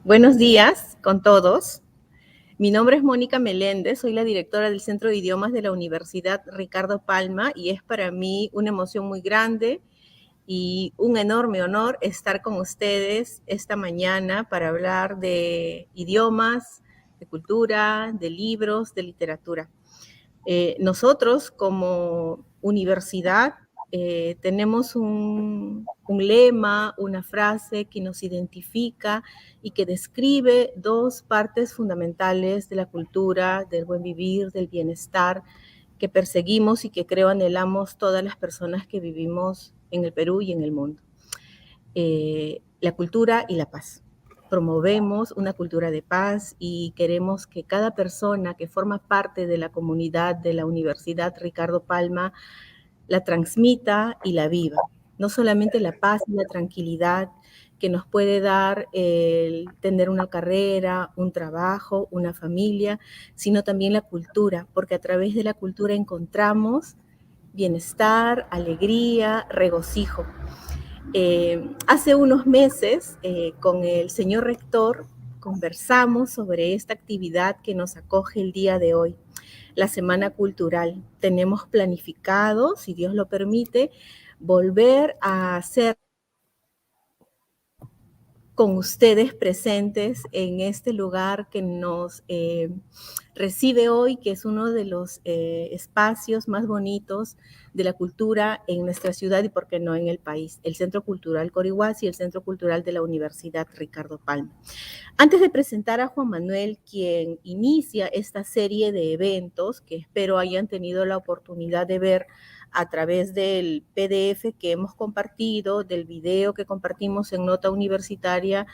Buenos días con todos. Mi nombre es Mónica Meléndez, soy la directora del Centro de Idiomas de la Universidad Ricardo Palma y es para mí una emoción muy grande y un enorme honor estar con ustedes esta mañana para hablar de idiomas, de cultura, de libros, de literatura. Nosotros como universidad tenemos un lema, una frase que nos identifica y que describe dos partes fundamentales de la cultura, del buen vivir, del bienestar que perseguimos y que creo anhelamos todas las personas que vivimos en el Perú y en el mundo. La cultura y la paz. Promovemos una cultura de paz y queremos que cada persona que forma parte de la comunidad de la Universidad Ricardo Palma la transmita y la viva. No solamente la paz y la tranquilidad que nos puede dar el tener una carrera, un trabajo, una familia, sino también la cultura, porque a través de la cultura encontramos bienestar, alegría, regocijo. Hace unos meses con el señor rector conversamos sobre esta actividad que nos acoge el día de hoy, la Semana Cultural. Tenemos planificado, si Dios lo permite, volver a hacer con ustedes presentes en este lugar que nos recibe hoy, que es uno de los espacios más bonitos de la cultura en nuestra ciudad y, por qué no, en el país, el Centro Cultural Corihuas y el Centro Cultural de la Universidad Ricardo Palma. Antes de presentar a Juan Manuel, quien inicia esta serie de eventos, que espero hayan tenido la oportunidad de ver a través del PDF que hemos compartido, del video que compartimos en Nota Universitaria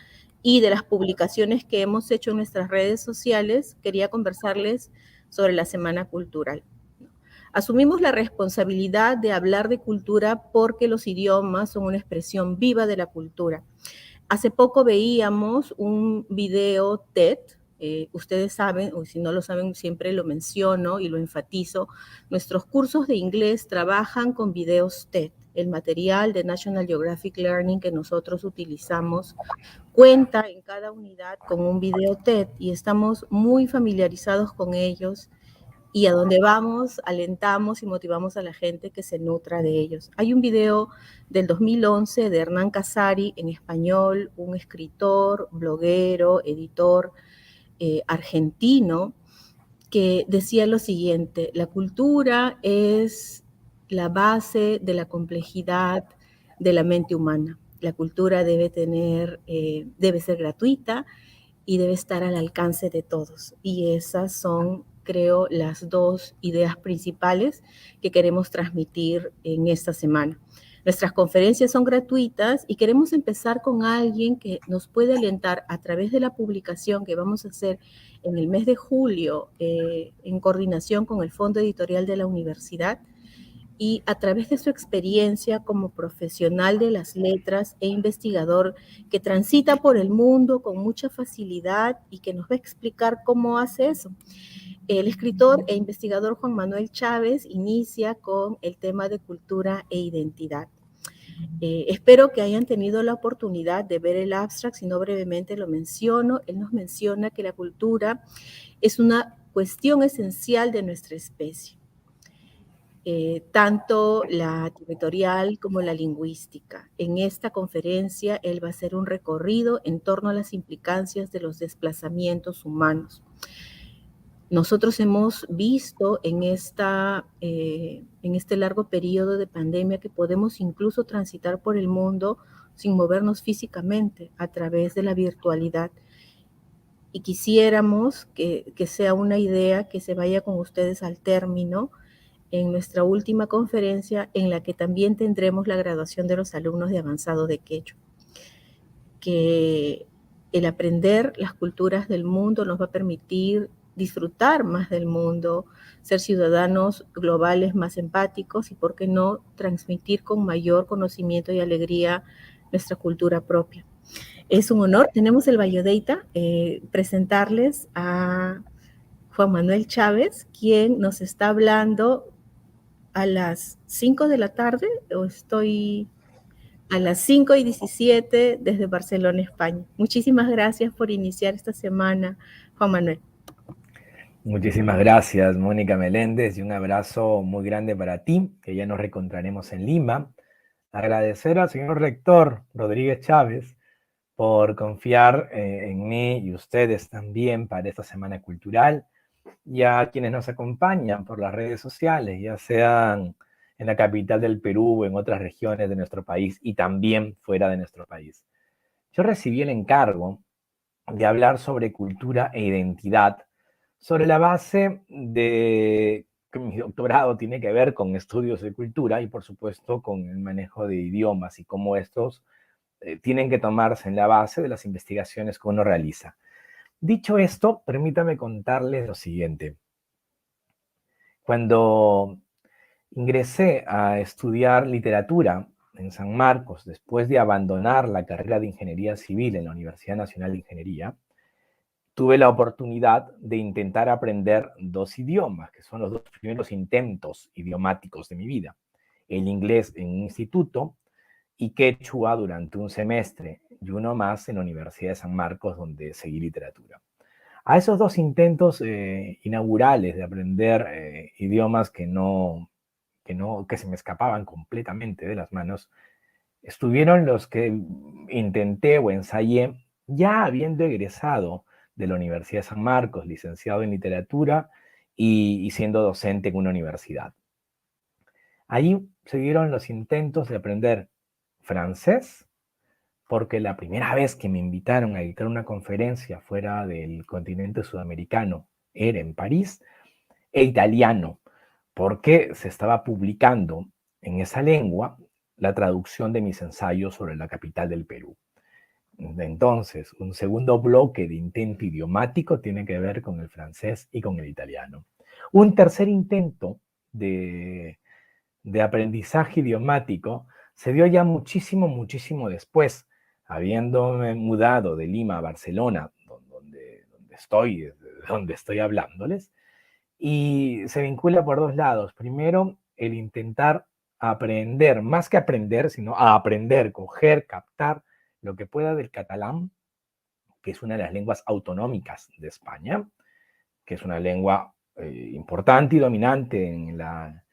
y de las publicaciones que hemos hecho en nuestras redes sociales, quería conversarles sobre la Semana Cultural. Asumimos la responsabilidad de hablar de cultura porque los idiomas son una expresión viva de la cultura. Hace poco veíamos un video TED, ustedes saben, o si no lo saben, siempre lo menciono y lo enfatizo, nuestros cursos de inglés trabajan con videos TED. El material de National Geographic Learning que nosotros utilizamos cuenta en cada unidad con un video TED y estamos muy familiarizados con ellos y a donde vamos alentamos y motivamos a la gente que se nutra de ellos. Hay un video del 2011 de Hernán Casari en español, un escritor, bloguero, editor argentino, que decía lo siguiente: la cultura es la base de la complejidad de la mente humana. La cultura debe ser gratuita y debe estar al alcance de todos. Y esas son, creo, las dos ideas principales que queremos transmitir en esta semana. Nuestras conferencias son gratuitas y queremos empezar con alguien que nos puede alentar a través de la publicación que vamos a hacer en el mes de julio en coordinación con el Fondo Editorial de la Universidad, y a través de su experiencia como profesional de las letras e investigador que transita por el mundo con mucha facilidad y que nos va a explicar cómo hace eso. El escritor e investigador Juan Manuel Chávez inicia con el tema de cultura e identidad. Espero que hayan tenido la oportunidad de ver el abstract, si no brevemente lo menciono. Él nos menciona que la cultura es una cuestión esencial de nuestra especie. Tanto la territorial como la lingüística. En esta conferencia, él va a hacer un recorrido en torno a las implicancias de los desplazamientos humanos. Nosotros hemos visto en este largo periodo de pandemia que podemos incluso transitar por el mundo sin movernos físicamente a través de la virtualidad. Y quisiéramos que sea una idea que se vaya con ustedes al término en nuestra última conferencia, en la que también tendremos la graduación de los alumnos de avanzado de Quechua. Que el aprender las culturas del mundo nos va a permitir disfrutar más del mundo, ser ciudadanos globales más empáticos y, por qué no, transmitir con mayor conocimiento y alegría nuestra cultura propia. Es un honor, tenemos el Biodata, presentarles a Juan Manuel Chávez, quien nos está hablando a las 5 de la tarde, o estoy a las 5:17 desde Barcelona, España. Muchísimas gracias por iniciar esta semana, Juan Manuel. Muchísimas gracias, Mónica Meléndez, y un abrazo muy grande para ti, que ya nos reencontraremos en Lima. Agradecer al señor rector Rodríguez Chávez por confiar en mí y ustedes también para esta Semana Cultural, y a quienes nos acompañan por las redes sociales, ya sean en la capital del Perú o en otras regiones de nuestro país y también fuera de nuestro país. Yo recibí el encargo de hablar sobre cultura e identidad, sobre la base de que mi doctorado tiene que ver con estudios de cultura y, por supuesto, con el manejo de idiomas y cómo estos tienen que tomarse en la base de las investigaciones que uno realiza. Dicho esto, permítame contarles lo siguiente. Cuando ingresé a estudiar literatura en San Marcos, después de abandonar la carrera de Ingeniería Civil en la Universidad Nacional de Ingeniería, tuve la oportunidad de intentar aprender 2 idiomas, que son los 2 primeros intentos idiomáticos de mi vida. El inglés en un instituto y quechua durante un semestre, y uno más en la Universidad de San Marcos, donde seguí literatura. A esos 2 intentos inaugurales de aprender idiomas que se me escapaban completamente de las manos, estuvieron los que intenté o ensayé ya habiendo egresado de la Universidad de San Marcos, licenciado en literatura y siendo docente en una universidad. Ahí se dieron los intentos de aprender francés, porque la primera vez que me invitaron a dictar una conferencia fuera del continente sudamericano era en París, e italiano, porque se estaba publicando en esa lengua la traducción de mis ensayos sobre la capital del Perú. Entonces, un segundo bloque de intento idiomático tiene que ver con el francés y con el italiano. Un tercer intento de aprendizaje idiomático se dio ya muchísimo después, habiéndome mudado de Lima a Barcelona, donde estoy hablándoles, y se vincula por 2 lados. Primero, el intentar aprender, más que aprender, sino a aprender, coger, captar lo que pueda del catalán, que es una de las lenguas autonómicas de España, que es una lengua importante y dominante en la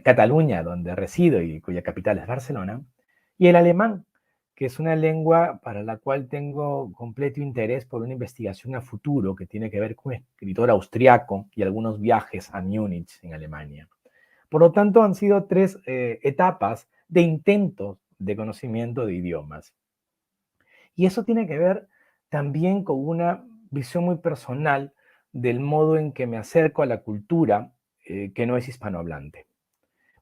Cataluña, donde resido y cuya capital es Barcelona, y el alemán, que es una lengua para la cual tengo completo interés por una investigación a futuro que tiene que ver con un escritor austriaco y algunos viajes a Múnich, en Alemania. Por lo tanto, han sido 3 etapas de intentos de conocimiento de idiomas. Y eso tiene que ver también con una visión muy personal del modo en que me acerco a la cultura que no es hispanohablante.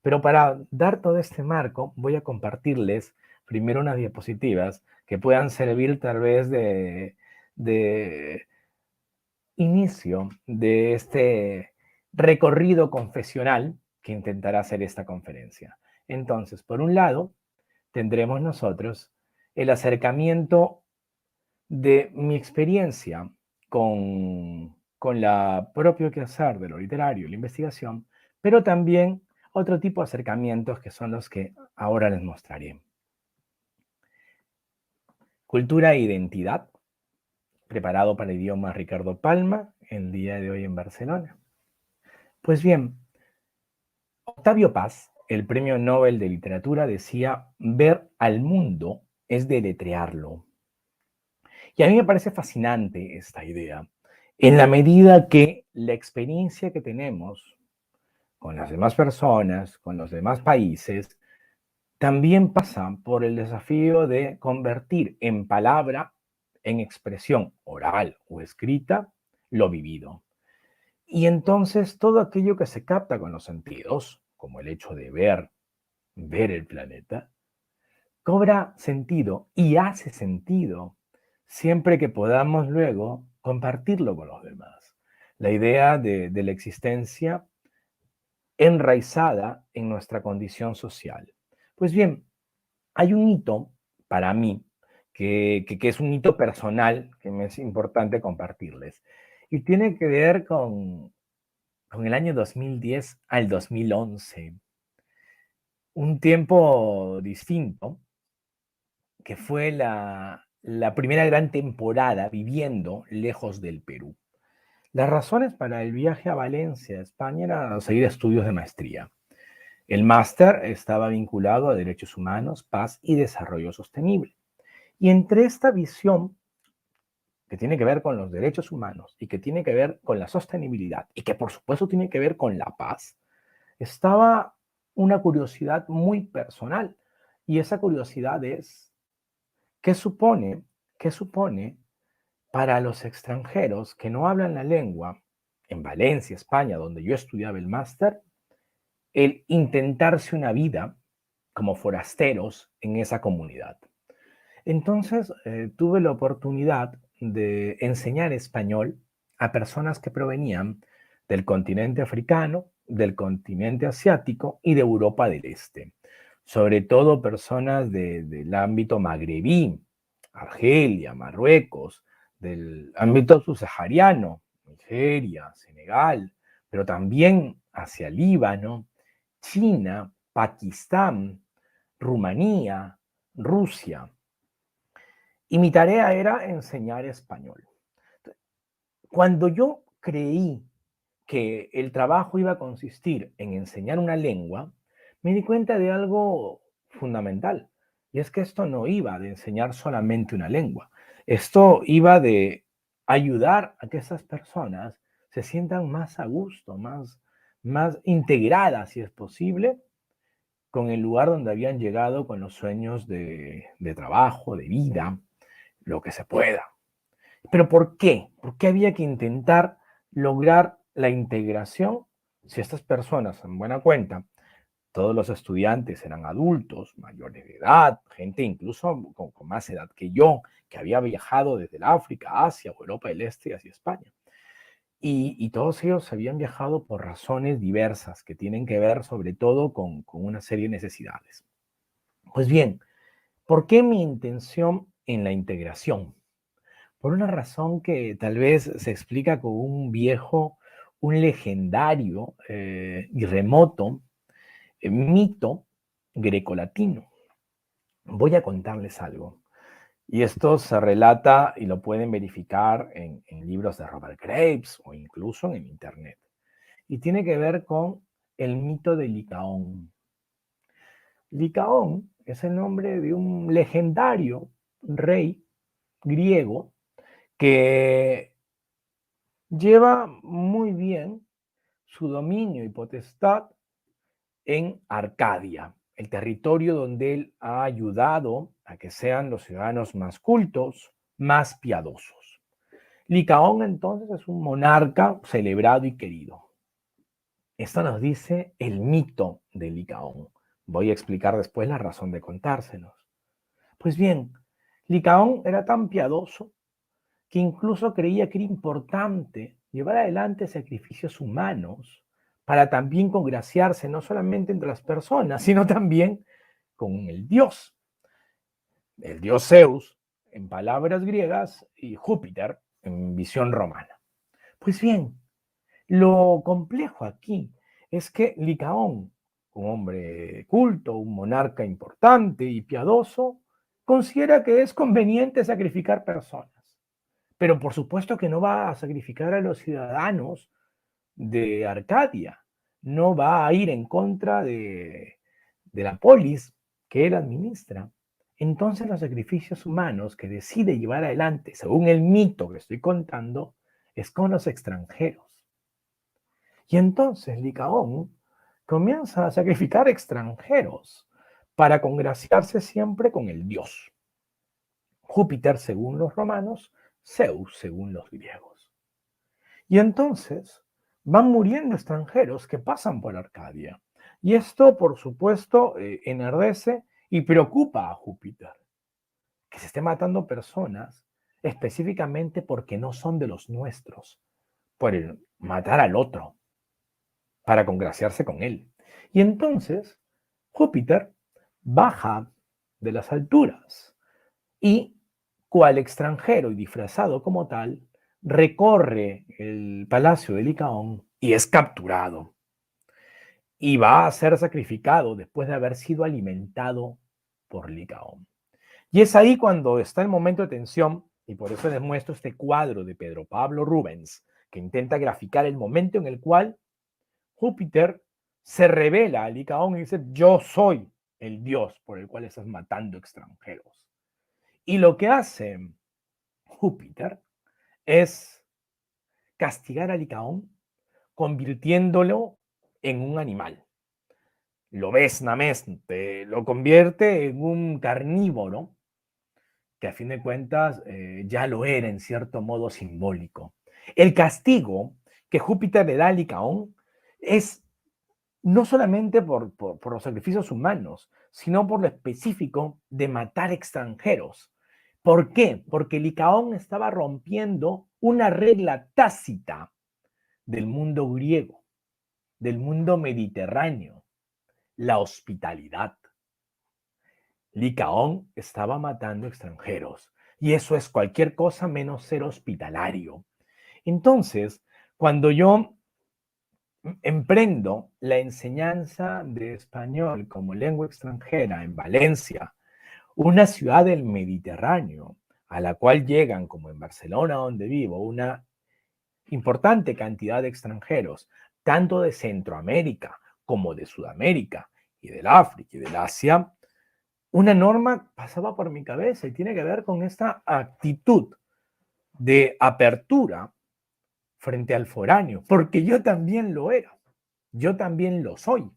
Pero para dar todo este marco, voy a compartirles primero unas diapositivas que puedan servir tal vez de inicio de este recorrido confesional que intentará hacer esta conferencia. Entonces, por un lado, tendremos nosotros el acercamiento de mi experiencia con la propio quehacer de lo literario y la investigación, pero también otro tipo de acercamientos que son los que ahora les mostraré. Cultura e identidad, preparado para el idioma Ricardo Palma, el día de hoy en Barcelona. Pues bien, Octavio Paz, el premio Nobel de Literatura, decía: ver al mundo es deletrearlo. Y a mí me parece fascinante esta idea, en la medida que la experiencia que tenemos con las demás personas, con los demás países, también pasa por el desafío de convertir en palabra, en expresión oral o escrita, lo vivido. Y entonces todo aquello que se capta con los sentidos, como el hecho de ver el planeta, cobra sentido y hace sentido siempre que podamos luego compartirlo con los demás. La idea de la existencia enraizada en nuestra condición social. Pues bien, hay un hito para mí que es un hito personal que me es importante compartirles y tiene que ver con el año 2010 al 2011. Un tiempo distinto que fue la primera gran temporada viviendo lejos del Perú. Las razones para el viaje a Valencia, España, era seguir estudios de maestría. El máster estaba vinculado a derechos humanos, paz y desarrollo sostenible. Y entre esta visión que tiene que ver con los derechos humanos y que tiene que ver con la sostenibilidad y que por supuesto tiene que ver con la paz, estaba una curiosidad muy personal. Y esa curiosidad es, ¿qué supone, qué supone para los extranjeros que no hablan la lengua en Valencia, España, donde yo estudiaba el máster, el intentarse una vida como forasteros en esa comunidad? Entonces, tuve la oportunidad de enseñar español a personas que provenían del continente africano, del continente asiático y de Europa del Este. Sobre todo personas del ámbito magrebí, Argelia, Marruecos, del ámbito subsahariano, Nigeria, Senegal, pero también hacia Líbano, China, Pakistán, Rumanía, Rusia. Y mi tarea era enseñar español. Cuando yo creí que el trabajo iba a consistir en enseñar una lengua, me di cuenta de algo fundamental. Y es que esto no iba de enseñar solamente una lengua. Esto iba de ayudar a que esas personas se sientan más a gusto, más integradas, si es posible, con el lugar donde habían llegado con los sueños de trabajo, de vida, lo que se pueda. Pero ¿por qué? ¿Por qué había que intentar lograr la integración si estas personas, en buena cuenta, todos los estudiantes eran adultos, mayores de edad, gente incluso con más edad que yo, que había viajado desde el África, Asia o Europa del Este hacia España? Y todos ellos habían viajado por razones diversas que tienen que ver sobre todo con una serie de necesidades. Pues bien, ¿por qué mi intención en la integración? Por una razón que tal vez se explica con un legendario y remoto mito grecolatino. Voy a contarles algo. Y esto se relata y lo pueden verificar en libros de Robert Graves o incluso en internet. Y tiene que ver con el mito de Licaón. Licaón es el nombre de un legendario rey griego que lleva muy bien su dominio y potestad en Arcadia, el territorio donde él ha ayudado a que sean los ciudadanos más cultos, más piadosos. Licaón entonces es un monarca celebrado y querido. Esto nos dice el mito de Licaón. Voy a explicar después la razón de contárselos. Pues bien, Licaón era tan piadoso que incluso creía que era importante llevar adelante sacrificios humanos para también congraciarse no solamente entre las personas, sino también con el dios Zeus en palabras griegas y Júpiter en visión romana. Pues bien, lo complejo aquí es que Licaón, un hombre culto, un monarca importante y piadoso, considera que es conveniente sacrificar personas. Pero por supuesto que no va a sacrificar a los ciudadanos de Arcadia, no va a ir en contra de la polis que él administra. Entonces los sacrificios humanos que decide llevar adelante, según el mito que estoy contando, es con los extranjeros. Y entonces Licaón comienza a sacrificar extranjeros para congraciarse siempre con el dios. Júpiter según los romanos, Zeus según los griegos. Y entonces van muriendo extranjeros que pasan por Arcadia. Y esto, por supuesto, enardece y preocupa a Júpiter, que se esté matando personas específicamente porque no son de los nuestros, por el matar al otro, para congraciarse con él. Y entonces Júpiter baja de las alturas y, cual extranjero y disfrazado como tal, recorre el palacio de Licaón y es capturado. Y va a ser sacrificado después de haber sido alimentado por Licaón. Y es ahí cuando está el momento de tensión, y por eso les muestro este cuadro de Pedro Pablo Rubens, que intenta graficar el momento en el cual Júpiter se revela a Licaón y dice, yo soy el dios por el cual estás matando extranjeros. Y lo que hace Júpiter es castigar a Licaón convirtiéndolo en un animal. Lo besnamente, lo convierte en un carnívoro que a fin de cuentas ya lo era en cierto modo simbólico. El castigo que Júpiter le da a Licaón es no solamente por los sacrificios humanos, sino por lo específico de matar extranjeros. ¿Por qué? Porque Licaón estaba rompiendo una regla tácita del mundo griego, del mundo mediterráneo, la hospitalidad. Licaón estaba matando extranjeros y eso es cualquier cosa menos ser hospitalario. Entonces, cuando yo emprendo la enseñanza de español como lengua extranjera en Valencia, una ciudad del Mediterráneo, a la cual llegan, como en Barcelona, donde vivo, una importante cantidad de extranjeros, tanto de Centroamérica como de Sudamérica y del África y del Asia, una norma pasaba por mi cabeza y tiene que ver con esta actitud de apertura frente al foráneo, porque yo también lo era, yo también lo soy,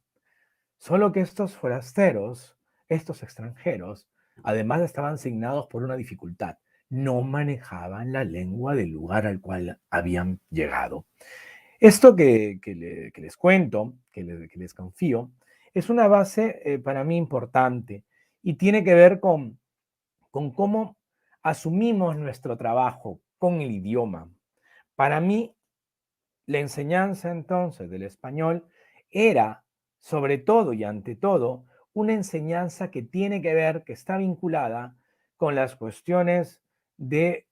solo que estos forasteros, estos extranjeros, además estaban signados por una dificultad, no manejaban la lengua del lugar al cual habían llegado. Esto que les cuento, que les confío, es una base para mí importante y tiene que ver con cómo asumimos nuestro trabajo con el idioma. Para mí, la enseñanza entonces del español era, sobre todo y ante todo, una enseñanza que tiene que ver, que está vinculada con las cuestiones de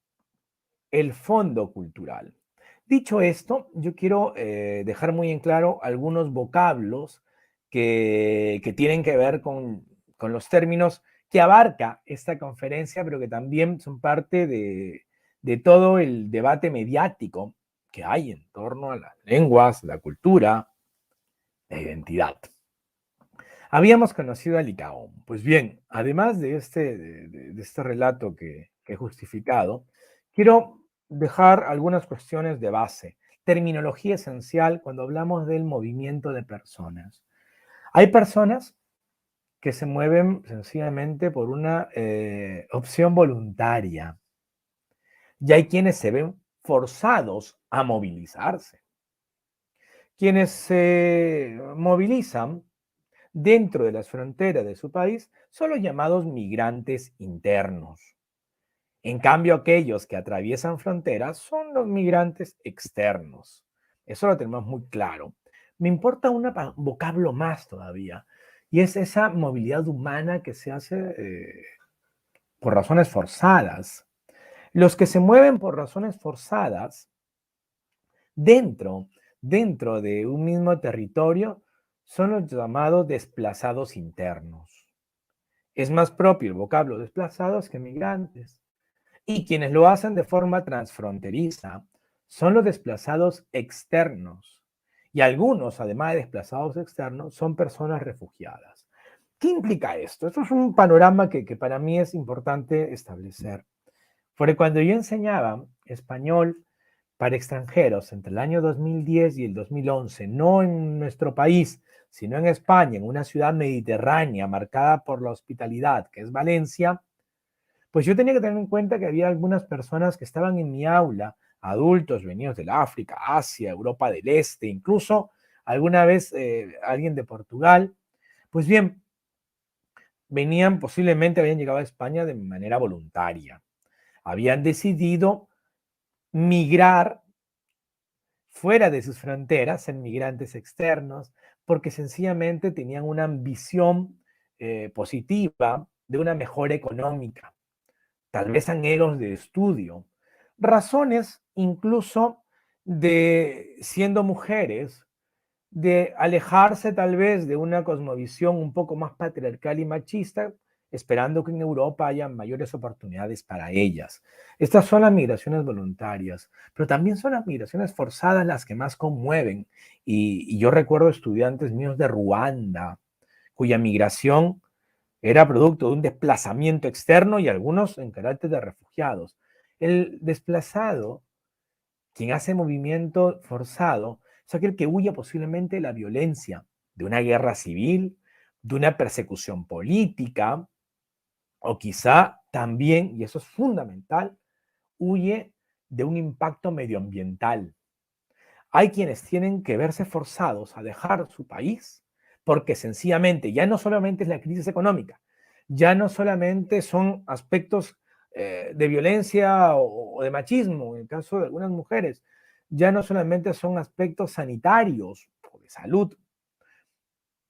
el fondo cultural. Dicho esto, yo quiero dejar muy en claro algunos vocablos que tienen que ver con los términos que abarca esta conferencia, pero que también son parte de todo el debate mediático que hay en torno a las lenguas, la cultura, la identidad. Habíamos conocido a Licaón. Pues bien, además de este relato que he justificado, quiero dejar algunas cuestiones de base. Terminología esencial cuando hablamos del movimiento de personas. Hay personas que se mueven sencillamente por una opción voluntaria y hay quienes se ven forzados a movilizarse. Quienes se movilizan dentro de las fronteras de su país son los llamados migrantes internos. En cambio, aquellos que atraviesan fronteras son los migrantes externos. Eso lo tenemos muy claro. Me importa un vocablo más todavía, y es esa movilidad humana que se hace por razones forzadas. Los que se mueven por razones forzadas dentro, dentro de un mismo territorio son los llamados desplazados internos. Es más propio el vocablo desplazados que migrantes. Y quienes lo hacen de forma transfronteriza son los desplazados externos. Y algunos, además de desplazados externos, son personas refugiadas. ¿Qué implica esto? Esto es un panorama que para mí es importante establecer. Porque cuando yo enseñaba español para extranjeros entre el año 2010 y el 2011, no en nuestro país, sino en España, en una ciudad mediterránea marcada por la hospitalidad, que es Valencia, pues yo tenía que tener en cuenta que había algunas personas que estaban en mi aula, adultos venidos del África, Asia, Europa del Este, incluso alguna vez alguien de Portugal. Pues bien, venían, posiblemente habían llegado a España de manera voluntaria. Habían decidido migrar fuera de sus fronteras, ser migrantes externos, porque sencillamente tenían una ambición positiva de una mejora económica, tal vez anhelos de estudio, razones incluso de, siendo mujeres, de alejarse tal vez de una cosmovisión un poco más patriarcal y machista, esperando que en Europa haya mayores oportunidades para ellas. Estas son las migraciones voluntarias, pero también son las migraciones forzadas las que más conmueven. Y yo recuerdo estudiantes míos de Ruanda, cuya migración era producto de un desplazamiento externo y algunos en carácter de refugiados. El desplazado, quien hace movimiento forzado, es aquel que huye posiblemente de la violencia, de una guerra civil, de una persecución política, o quizá también, y eso es fundamental, huye de un impacto medioambiental. Hay quienes tienen que verse forzados a dejar su país porque sencillamente ya no solamente es la crisis económica, ya no solamente son aspectos de violencia o de machismo, en el caso de algunas mujeres, ya no solamente son aspectos sanitarios o de salud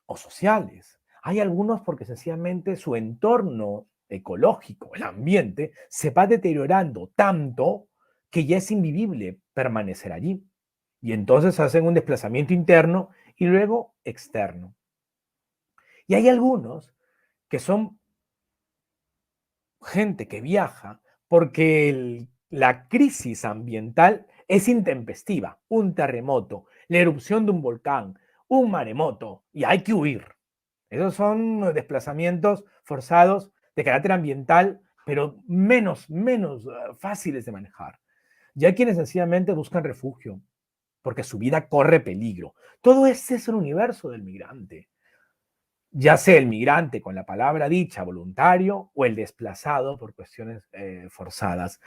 o sociales. Hay algunos porque sencillamente su entorno ecológico, el ambiente, se va deteriorando tanto que ya es invivible permanecer allí. Y entonces hacen un desplazamiento interno y luego externo. Y hay algunos que son gente que viaja porque la crisis ambiental es intempestiva, un terremoto, la erupción de un volcán, un maremoto, y hay que huir. Esos son desplazamientos forzados de carácter ambiental, pero menos fáciles de manejar. Ya hay quienes sencillamente buscan refugio, porque su vida corre peligro. Todo este es el universo del migrante. Ya sea el migrante con la palabra dicha, voluntario, o el desplazado por cuestiones forzadas.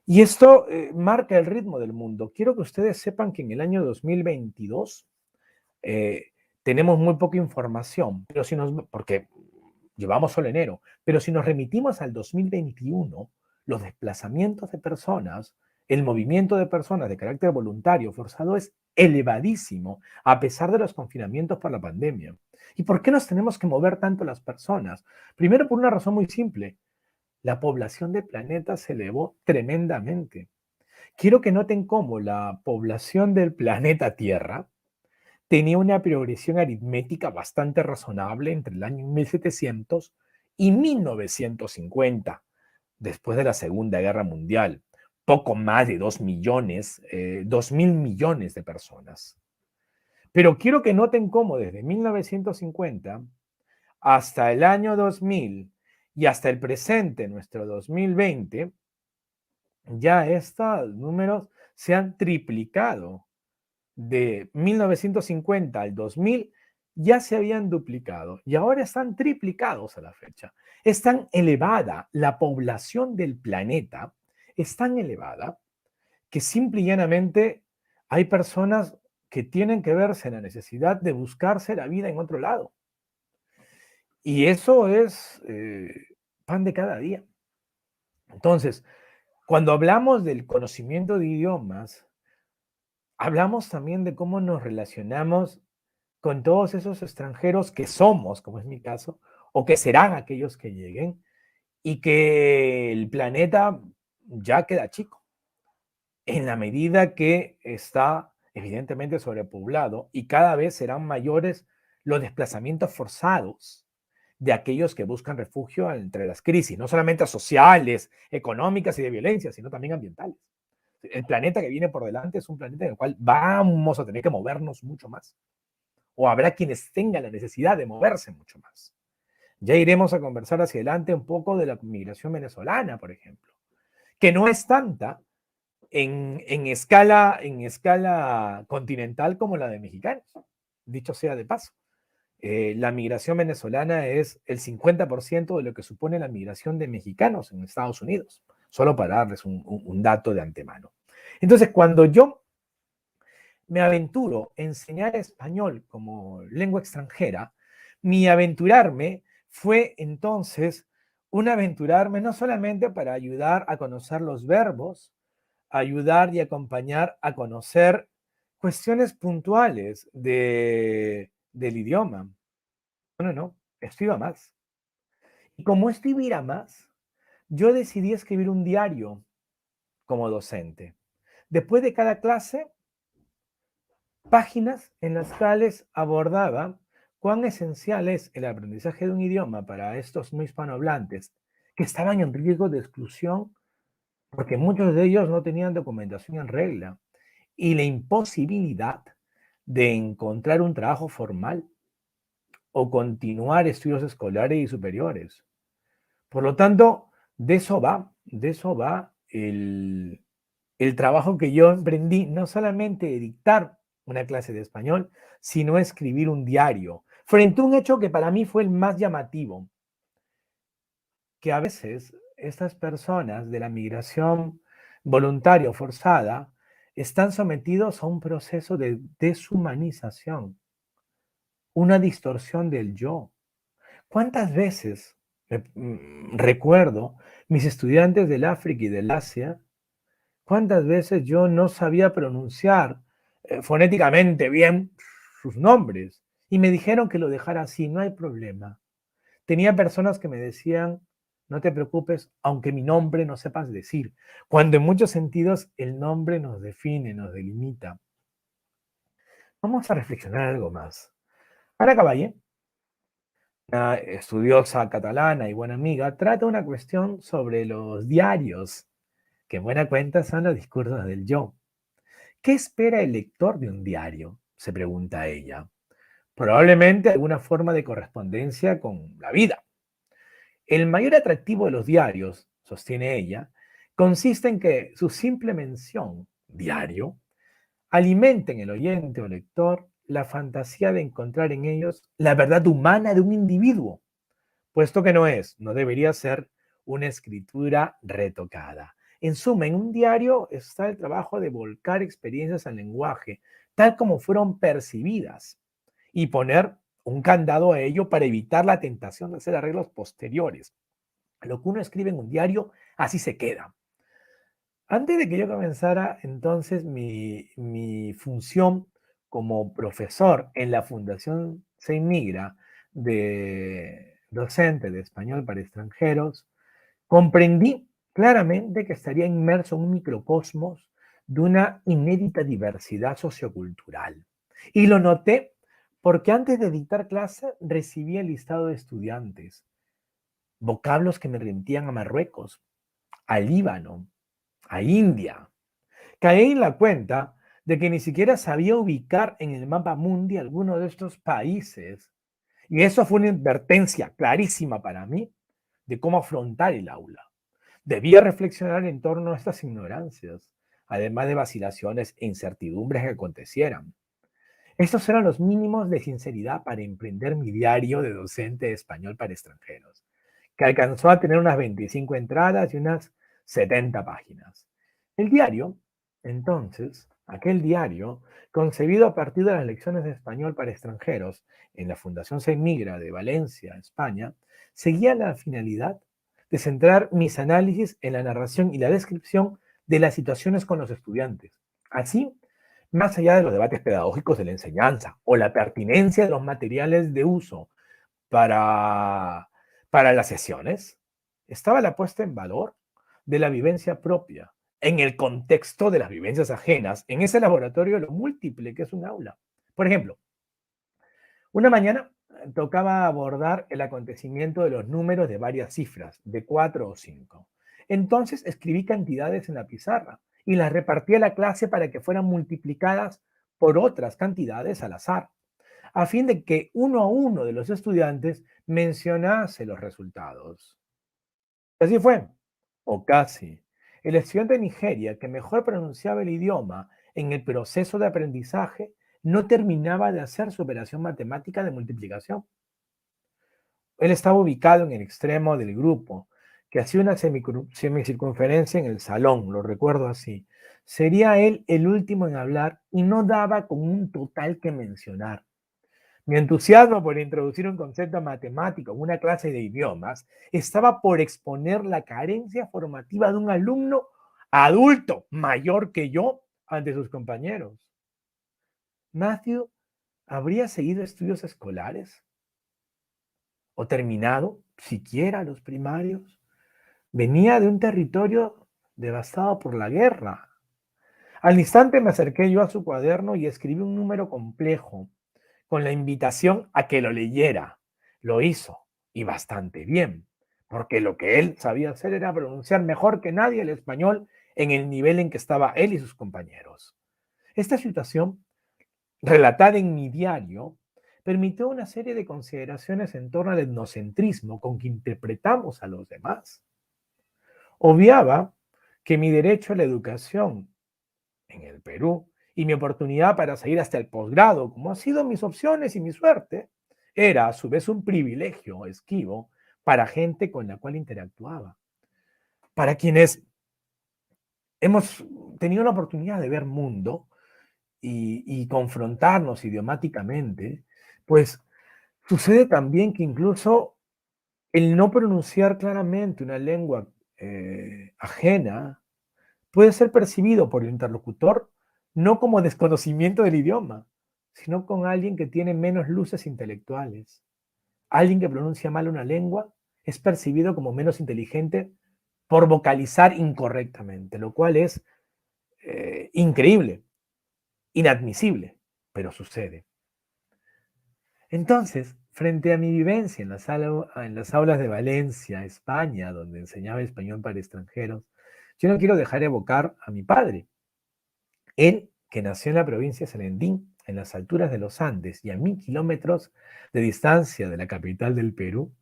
Y esto marca el ritmo del mundo. Quiero que ustedes sepan que en el año 2022 tenemos muy poca información, pero porque llevamos solo enero, pero si nos remitimos al 2021, los desplazamientos de personas, el movimiento de personas de carácter voluntario forzado es elevadísimo a pesar de los confinamientos por la pandemia. ¿Y por qué nos tenemos que mover tanto las personas? Primero, por una razón muy simple. La población del planeta se elevó tremendamente. Quiero que noten cómo la población del planeta Tierra tenía una progresión aritmética bastante razonable entre el año 1700 y 1950, después de la Segunda Guerra Mundial. Poco más de 2 millones, 2.000 millones de personas. Pero quiero que noten cómo desde 1950 hasta el año 2000 y hasta el presente, nuestro 2020, ya estos números se han triplicado. De 1950 al 2000 ya se habían duplicado y ahora están triplicados a la fecha. Es tan elevada la población del planeta, es tan elevada que simple y llanamente hay personas que tienen que verse en la necesidad de buscarse la vida en otro lado. Y eso es pan de cada día. Entonces, cuando hablamos del conocimiento de idiomas, hablamos también de cómo nos relacionamos con todos esos extranjeros que somos, como es mi caso, o que serán aquellos que lleguen, y que el planeta ya queda chico, en la medida que está evidentemente sobrepoblado y cada vez serán mayores los desplazamientos forzados de aquellos que buscan refugio entre las crisis, no solamente sociales, económicas y de violencia, sino también ambientales. El planeta que viene por delante es un planeta en el cual vamos a tener que movernos mucho más. O habrá quienes tengan la necesidad de moverse mucho más. Ya iremos a conversar hacia adelante un poco de la migración venezolana, por ejemplo, que no es tanta en escala continental como la de mexicanos, dicho sea de paso. La migración venezolana es el 50% de lo que supone la migración de mexicanos en Estados Unidos, solo para darles un dato de antemano. Entonces, cuando yo me aventuro a enseñar español como lengua extranjera, mi aventurarme fue entonces un aventurarme no solamente para ayudar a conocer los verbos, ayudar y acompañar a conocer cuestiones puntuales del idioma. No, esto iba más. Y como esto iba más, yo decidí escribir un diario como docente. Después de cada clase, páginas en las cuales abordaba cuán esencial es el aprendizaje de un idioma para estos no hispanohablantes que estaban en riesgo de exclusión porque muchos de ellos no tenían documentación en regla y la imposibilidad de encontrar un trabajo formal o continuar estudios escolares y superiores. Por lo tanto, de eso va el trabajo que yo emprendí, no solamente de dictar una clase de español, sino escribir un diario, frente a un hecho que para mí fue el más llamativo, que a veces estas personas de la migración voluntaria o forzada están sometidos a un proceso de deshumanización, una distorsión del yo. ¿Cuántas veces recuerdo mis estudiantes del África y del Asia? ¿Cuántas veces yo no sabía pronunciar fonéticamente bien sus nombres? Y me dijeron que lo dejara así, no hay problema. Tenía personas que me decían, no te preocupes, aunque mi nombre no sepas decir, cuando en muchos sentidos el nombre nos define, nos delimita. Vamos a reflexionar algo más. Ana Caballé, una estudiosa catalana y buena amiga, trata una cuestión sobre los diarios, que en buena cuenta son los discursos del yo. ¿Qué espera el lector de un diario?, se pregunta ella. Probablemente alguna forma de correspondencia con la vida. El mayor atractivo de los diarios, sostiene ella, consiste en que su simple mención, diario, alimenta en el oyente o lector la fantasía de encontrar en ellos la verdad humana de un individuo, puesto que no debería ser una escritura retocada. En suma, en un diario está el trabajo de volcar experiencias al lenguaje, tal como fueron percibidas, y poner un candado a ello para evitar la tentación de hacer arreglos posteriores. Lo que uno escribe en un diario, así se queda. Antes de que yo comenzara entonces mi función como profesor en la Fundación Se Inmigra de docente de español para extranjeros, comprendí claramente que estaría inmerso en un microcosmos de una inédita diversidad sociocultural. Y lo noté porque antes de dictar clase recibí el listado de estudiantes, vocablos que me remitían a Marruecos, a Líbano, a India. Caí en la cuenta de que ni siquiera sabía ubicar en el mapa mundi alguno de estos países. Y eso fue una advertencia clarísima para mí de cómo afrontar el aula. Debía reflexionar en torno a estas ignorancias, además de vacilaciones e incertidumbres que acontecieran. Estos eran los mínimos de sinceridad para emprender mi diario de docente de español para extranjeros, que alcanzó a tener unas 25 entradas y unas 70 páginas. El diario, entonces, aquel diario, concebido a partir de las lecciones de español para extranjeros en la Fundación Se Migra de Valencia, España, seguía la finalidad de centrar mis análisis en la narración y la descripción de las situaciones con los estudiantes. Así, más allá de los debates pedagógicos de la enseñanza o la pertinencia de los materiales de uso para, para las sesiones, estaba la puesta en valor de la vivencia propia, en el contexto de las vivencias ajenas, en ese laboratorio lo múltiple que es un aula. Por ejemplo, una mañana tocaba abordar el acontecimiento de los números de varias cifras, de 4 o 5. Entonces escribí cantidades en la pizarra y las repartí a la clase para que fueran multiplicadas por otras cantidades al azar, a fin de que uno a uno de los estudiantes mencionase los resultados. Así fue, o casi. El estudiante de Nigeria que mejor pronunciaba el idioma en el proceso de aprendizaje no terminaba de hacer su operación matemática de multiplicación. Él estaba ubicado en el extremo del grupo, que hacía una semicircunferencia en el salón, lo recuerdo así. Sería él el último en hablar y no daba con un total que mencionar. Mi entusiasmo por introducir un concepto matemático en una clase de idiomas estaba por exponer la carencia formativa de un alumno adulto mayor que yo ante sus compañeros. Matthew habría seguido estudios escolares o terminado siquiera los primarios. Venía de un territorio devastado por la guerra. Al instante me acerqué yo a su cuaderno y escribí un número complejo con la invitación a que lo leyera. Lo hizo, y bastante bien, porque lo que él sabía hacer era pronunciar mejor que nadie el español en el nivel en que estaba él y sus compañeros. Esta situación, relatada en mi diario, permitió una serie de consideraciones en torno al etnocentrismo con que interpretamos a los demás. Obviaba que mi derecho a la educación en el Perú y mi oportunidad para seguir hasta el posgrado, como han sido mis opciones y mi suerte, era a su vez un privilegio esquivo para gente con la cual interactuaba. Para quienes hemos tenido la oportunidad de ver mundo y confrontarnos idiomáticamente, pues sucede también que incluso el no pronunciar claramente una lengua ajena puede ser percibido por el interlocutor no como desconocimiento del idioma, sino con alguien que tiene menos luces intelectuales. Alguien que pronuncia mal una lengua es percibido como menos inteligente por vocalizar incorrectamente, lo cual es increíble, inadmisible, pero sucede. Entonces, frente a mi vivencia en las aulas de Valencia, España, donde enseñaba español para extranjeros, yo no quiero dejar de evocar a mi padre. Él, que nació en la provincia de Salendín, en las alturas de los Andes y a 1000 kilómetros de distancia de la capital del Perú,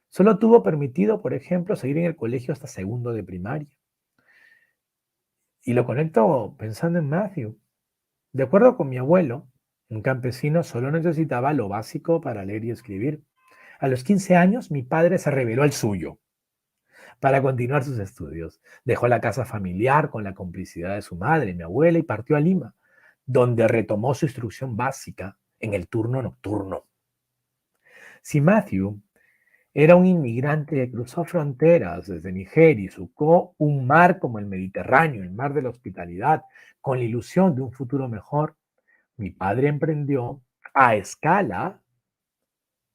solo tuvo permitido, por ejemplo, seguir en el colegio hasta segundo de primaria. Y lo conecto pensando en Matthew. De acuerdo con mi abuelo, un campesino solo necesitaba lo básico para leer y escribir. A los 15 años, mi padre se reveló al suyo para continuar sus estudios. Dejó la casa familiar con la complicidad de su madre, mi abuela, y partió a Lima, donde retomó su instrucción básica en el turno nocturno. Si Matthew era un inmigrante que cruzó fronteras desde Nigeria y surcó un mar como el Mediterráneo, el mar de la hospitalidad, con la ilusión de un futuro mejor, mi padre emprendió a escala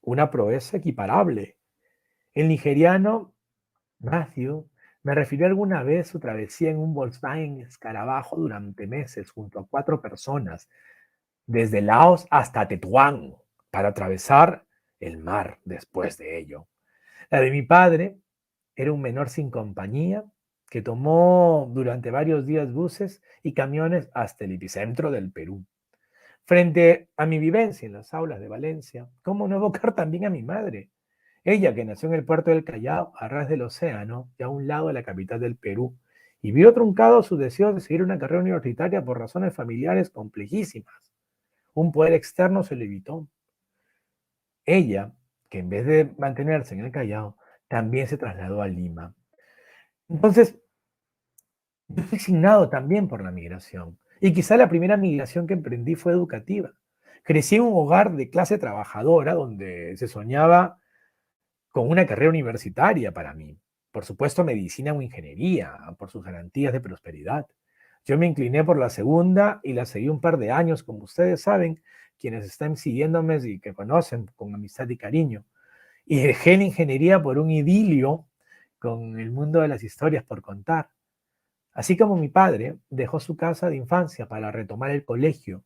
una proeza equiparable. El nigeriano Matthew me refirió alguna vez su travesía en un Volkswagen Escarabajo durante meses junto a 4 personas, desde Laos hasta Tetuán, para atravesar el mar después de ello. La de mi padre era un menor sin compañía que tomó durante varios días buses y camiones hasta el epicentro del Perú. Frente a mi vivencia en las aulas de Valencia, ¿cómo no evocar también a mi madre? Ella, que nació en el puerto del Callao, a ras del océano y a un lado de la capital del Perú, y vio truncado su deseo de seguir una carrera universitaria por razones familiares complejísimas. Un poder externo se lo evitó. Ella, que en vez de mantenerse en el Callao, también se trasladó a Lima. Entonces, yo fui asignado también por la migración. Y quizá la primera migración que emprendí fue educativa. Crecí en un hogar de clase trabajadora donde se soñaba con una carrera universitaria para mí. Por supuesto, medicina o ingeniería, por sus garantías de prosperidad. Yo me incliné por la segunda y la seguí un par de años, como ustedes saben, quienes están siguiéndome y que conocen con amistad y cariño. Y dejé la ingeniería por un idilio con el mundo de las historias por contar. Así como mi padre dejó su casa de infancia para retomar el colegio,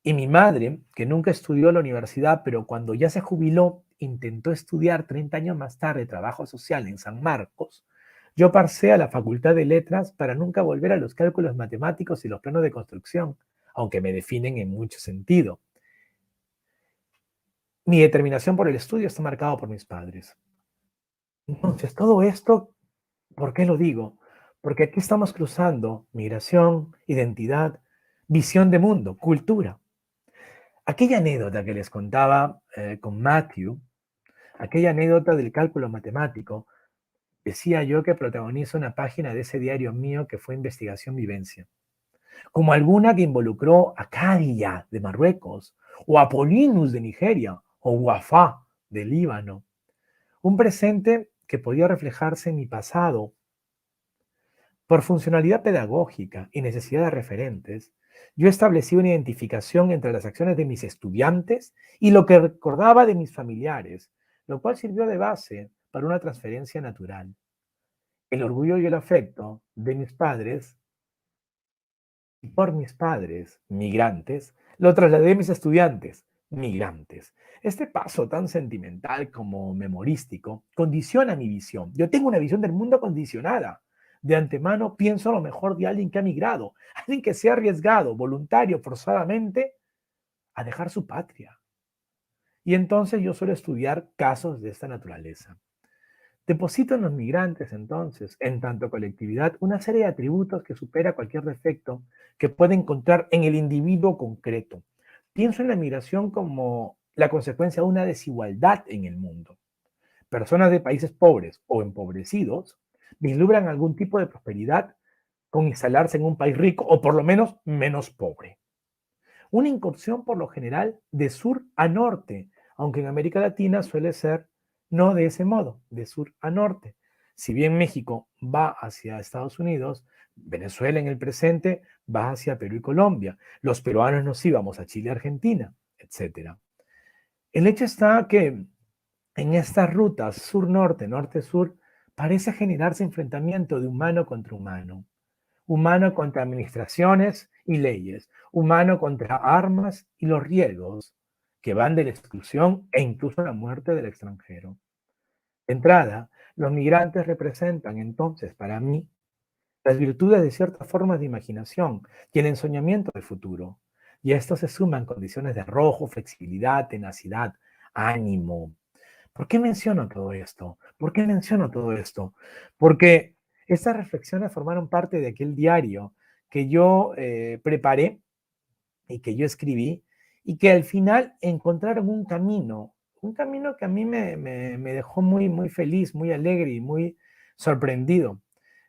y mi madre, que nunca estudió la universidad, pero cuando ya se jubiló, intentó estudiar 30 años más tarde trabajo social en San Marcos, yo pasé a la Facultad de Letras para nunca volver a los cálculos matemáticos y los planos de construcción, aunque me definen en mucho sentido. Mi determinación por el estudio está marcado por mis padres. Entonces, todo esto, ¿por qué lo digo? Porque aquí estamos cruzando migración, identidad, visión de mundo, cultura. Aquella anécdota que les contaba con Matthew, aquella anécdota del cálculo matemático, decía yo que protagoniza una página de ese diario mío que fue Investigación Vivencia, como alguna que involucró a Cadia de Marruecos, o a Polinus de Nigeria, o Wafá de Líbano. Un presente que podía reflejarse en mi pasado. Por funcionalidad pedagógica y necesidad de referentes, yo establecí una identificación entre las acciones de mis estudiantes y lo que recordaba de mis familiares, lo cual sirvió de base para una transferencia natural. El orgullo y el afecto de mis padres y por mis padres, migrantes, Lo trasladé a mis estudiantes, migrantes. Este paso tan sentimental como memorístico condiciona mi visión. Yo tengo una visión del mundo condicionada. De antemano pienso lo mejor de alguien que ha migrado, alguien que se ha arriesgado, voluntario, forzadamente, a dejar su patria. Y entonces yo suelo estudiar casos de esta naturaleza. Deposito en los migrantes, entonces, en tanto colectividad, una serie de atributos que supera cualquier defecto que puede encontrar en el individuo concreto. Pienso en la migración como la consecuencia de una desigualdad en el mundo. Personas de países pobres o empobrecidos vislumbran algún tipo de prosperidad con instalarse en un país rico o por lo menos menos pobre. Una incursión por lo general de sur a norte, aunque en América Latina suele ser no de ese modo, de sur a norte. Si bien México va hacia Estados Unidos, Venezuela en el presente va hacia Perú y Colombia. Los peruanos nos íbamos a Chile, Argentina, etc. El hecho está que en estas rutas sur-norte, norte-sur, parece generarse enfrentamiento de humano contra humano. Humano contra administraciones y leyes, humano contra armas y los riesgos que van de la exclusión e incluso la muerte del extranjero. De entrada, los migrantes representan entonces para mí las virtudes de ciertas formas de imaginación y el ensoñamiento del futuro. Y a esto se suman condiciones de arrojo, flexibilidad, tenacidad, ánimo. ¿Por qué menciono todo esto? ¿Por qué menciono todo esto? Porque estas reflexiones formaron parte de aquel diario que yo preparé y que yo escribí y que al final encontraron un camino que a mí me dejó muy, muy feliz, muy alegre y muy sorprendido.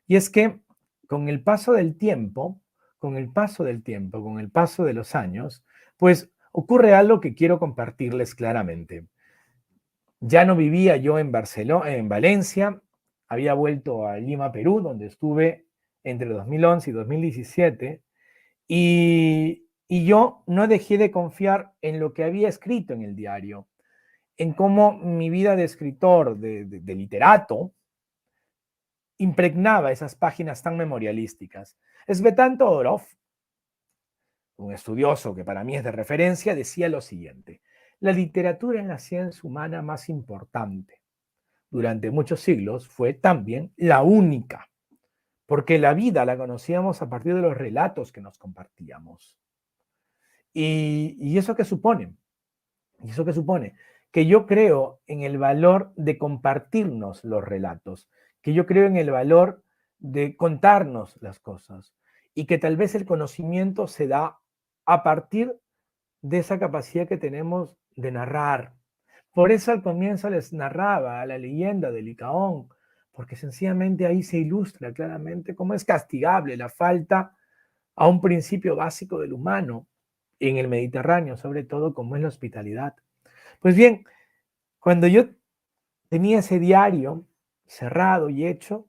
Y es que con el paso del tiempo, con el paso del tiempo, con el paso de los años, pues ocurre algo que quiero compartirles claramente. Ya no vivía yo en Barcelona, en Valencia, había vuelto a Lima, Perú, donde estuve entre 2011 y 2017, y yo no dejé de confiar en lo que había escrito en el diario, en cómo mi vida de escritor, de literato, impregnaba esas páginas tan memorialísticas. Svetan Todorov, un estudioso que para mí es de referencia, decía lo siguiente: la literatura es la ciencia humana más importante. Durante muchos siglos fue también la única, porque la vida la conocíamos a partir de los relatos que nos compartíamos. ¿Y eso qué supone? ¿Y eso qué supone? Que yo creo en el valor de compartirnos los relatos, que yo creo en el valor de contarnos las cosas y que tal vez el conocimiento se da a partir de esa capacidad que tenemos de narrar. Por eso al comienzo les narraba la leyenda de Licaón, porque sencillamente ahí se ilustra claramente cómo es castigable la falta a un principio básico del humano, en el Mediterráneo sobre todo, como es la hospitalidad. Pues bien, cuando yo tenía ese diario cerrado y hecho,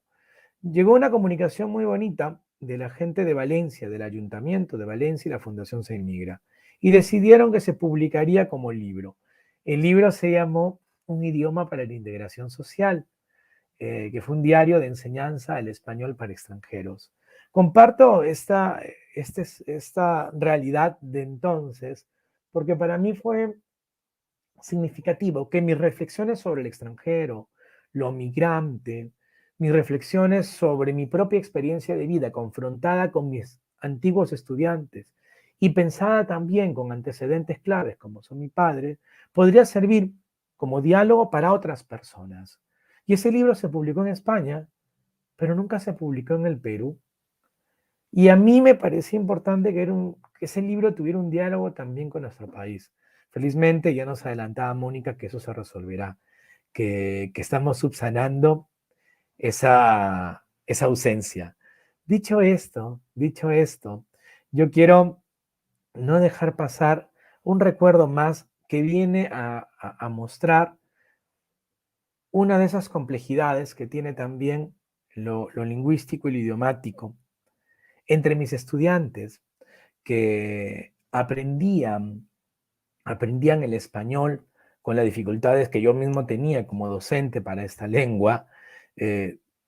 llegó una comunicación muy bonita de la gente de Valencia, del Ayuntamiento de Valencia y la Fundación Se Inmigra, y decidieron que se publicaría como libro. El libro se llamó Un idioma para la integración social, que fue un diario de enseñanza del español para extranjeros. Comparto esta realidad de entonces, porque para mí fue significativo que mis reflexiones sobre el extranjero, lo migrante, mis reflexiones sobre mi propia experiencia de vida confrontada con mis antiguos estudiantes y pensada también con antecedentes claves como son mi padre, podría servir como diálogo para otras personas. Y ese libro se publicó en España, pero nunca se publicó en el Perú. Y a mí me parecía importante que ese libro tuviera un diálogo también con nuestro país. Felizmente ya nos adelantaba Mónica que eso se resolverá, que estamos subsanando esa ausencia. Dicho esto, yo quiero no dejar pasar un recuerdo más que viene a mostrar una de esas complejidades que tiene también lo lingüístico y lo idiomático entre mis estudiantes que aprendían el español con las dificultades que yo mismo tenía como docente para esta lengua.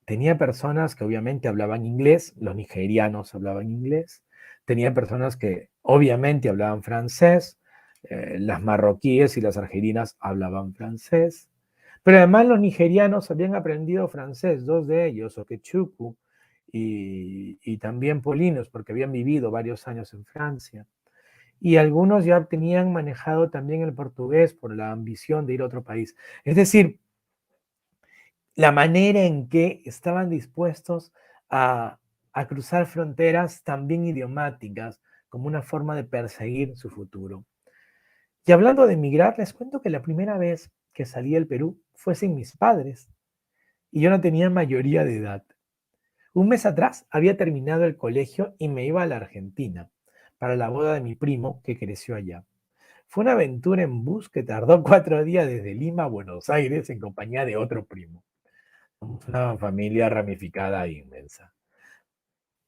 Tenía personas que obviamente hablaban inglés, los nigerianos hablaban inglés, Tenía personas que obviamente hablaban francés, las marroquíes y las argelinas hablaban francés, pero además los nigerianos habían aprendido francés, dos de ellos, Okechukwu y también Polinos, porque habían vivido varios años en Francia. Y algunos ya tenían manejado también el portugués por la ambición de ir a otro país. Es decir, la manera en que estaban dispuestos a, a cruzar fronteras también idiomáticas como una forma de perseguir su futuro. Y hablando de emigrar, les cuento que la primera vez que salí del Perú fue sin mis padres y yo no tenía mayoría de edad. Un mes atrás había terminado el colegio y me iba a la Argentina para la boda de mi primo que creció allá. Fue una aventura en bus que tardó 4 días desde Lima a Buenos Aires en compañía de otro primo. Somos una familia ramificada e inmensa.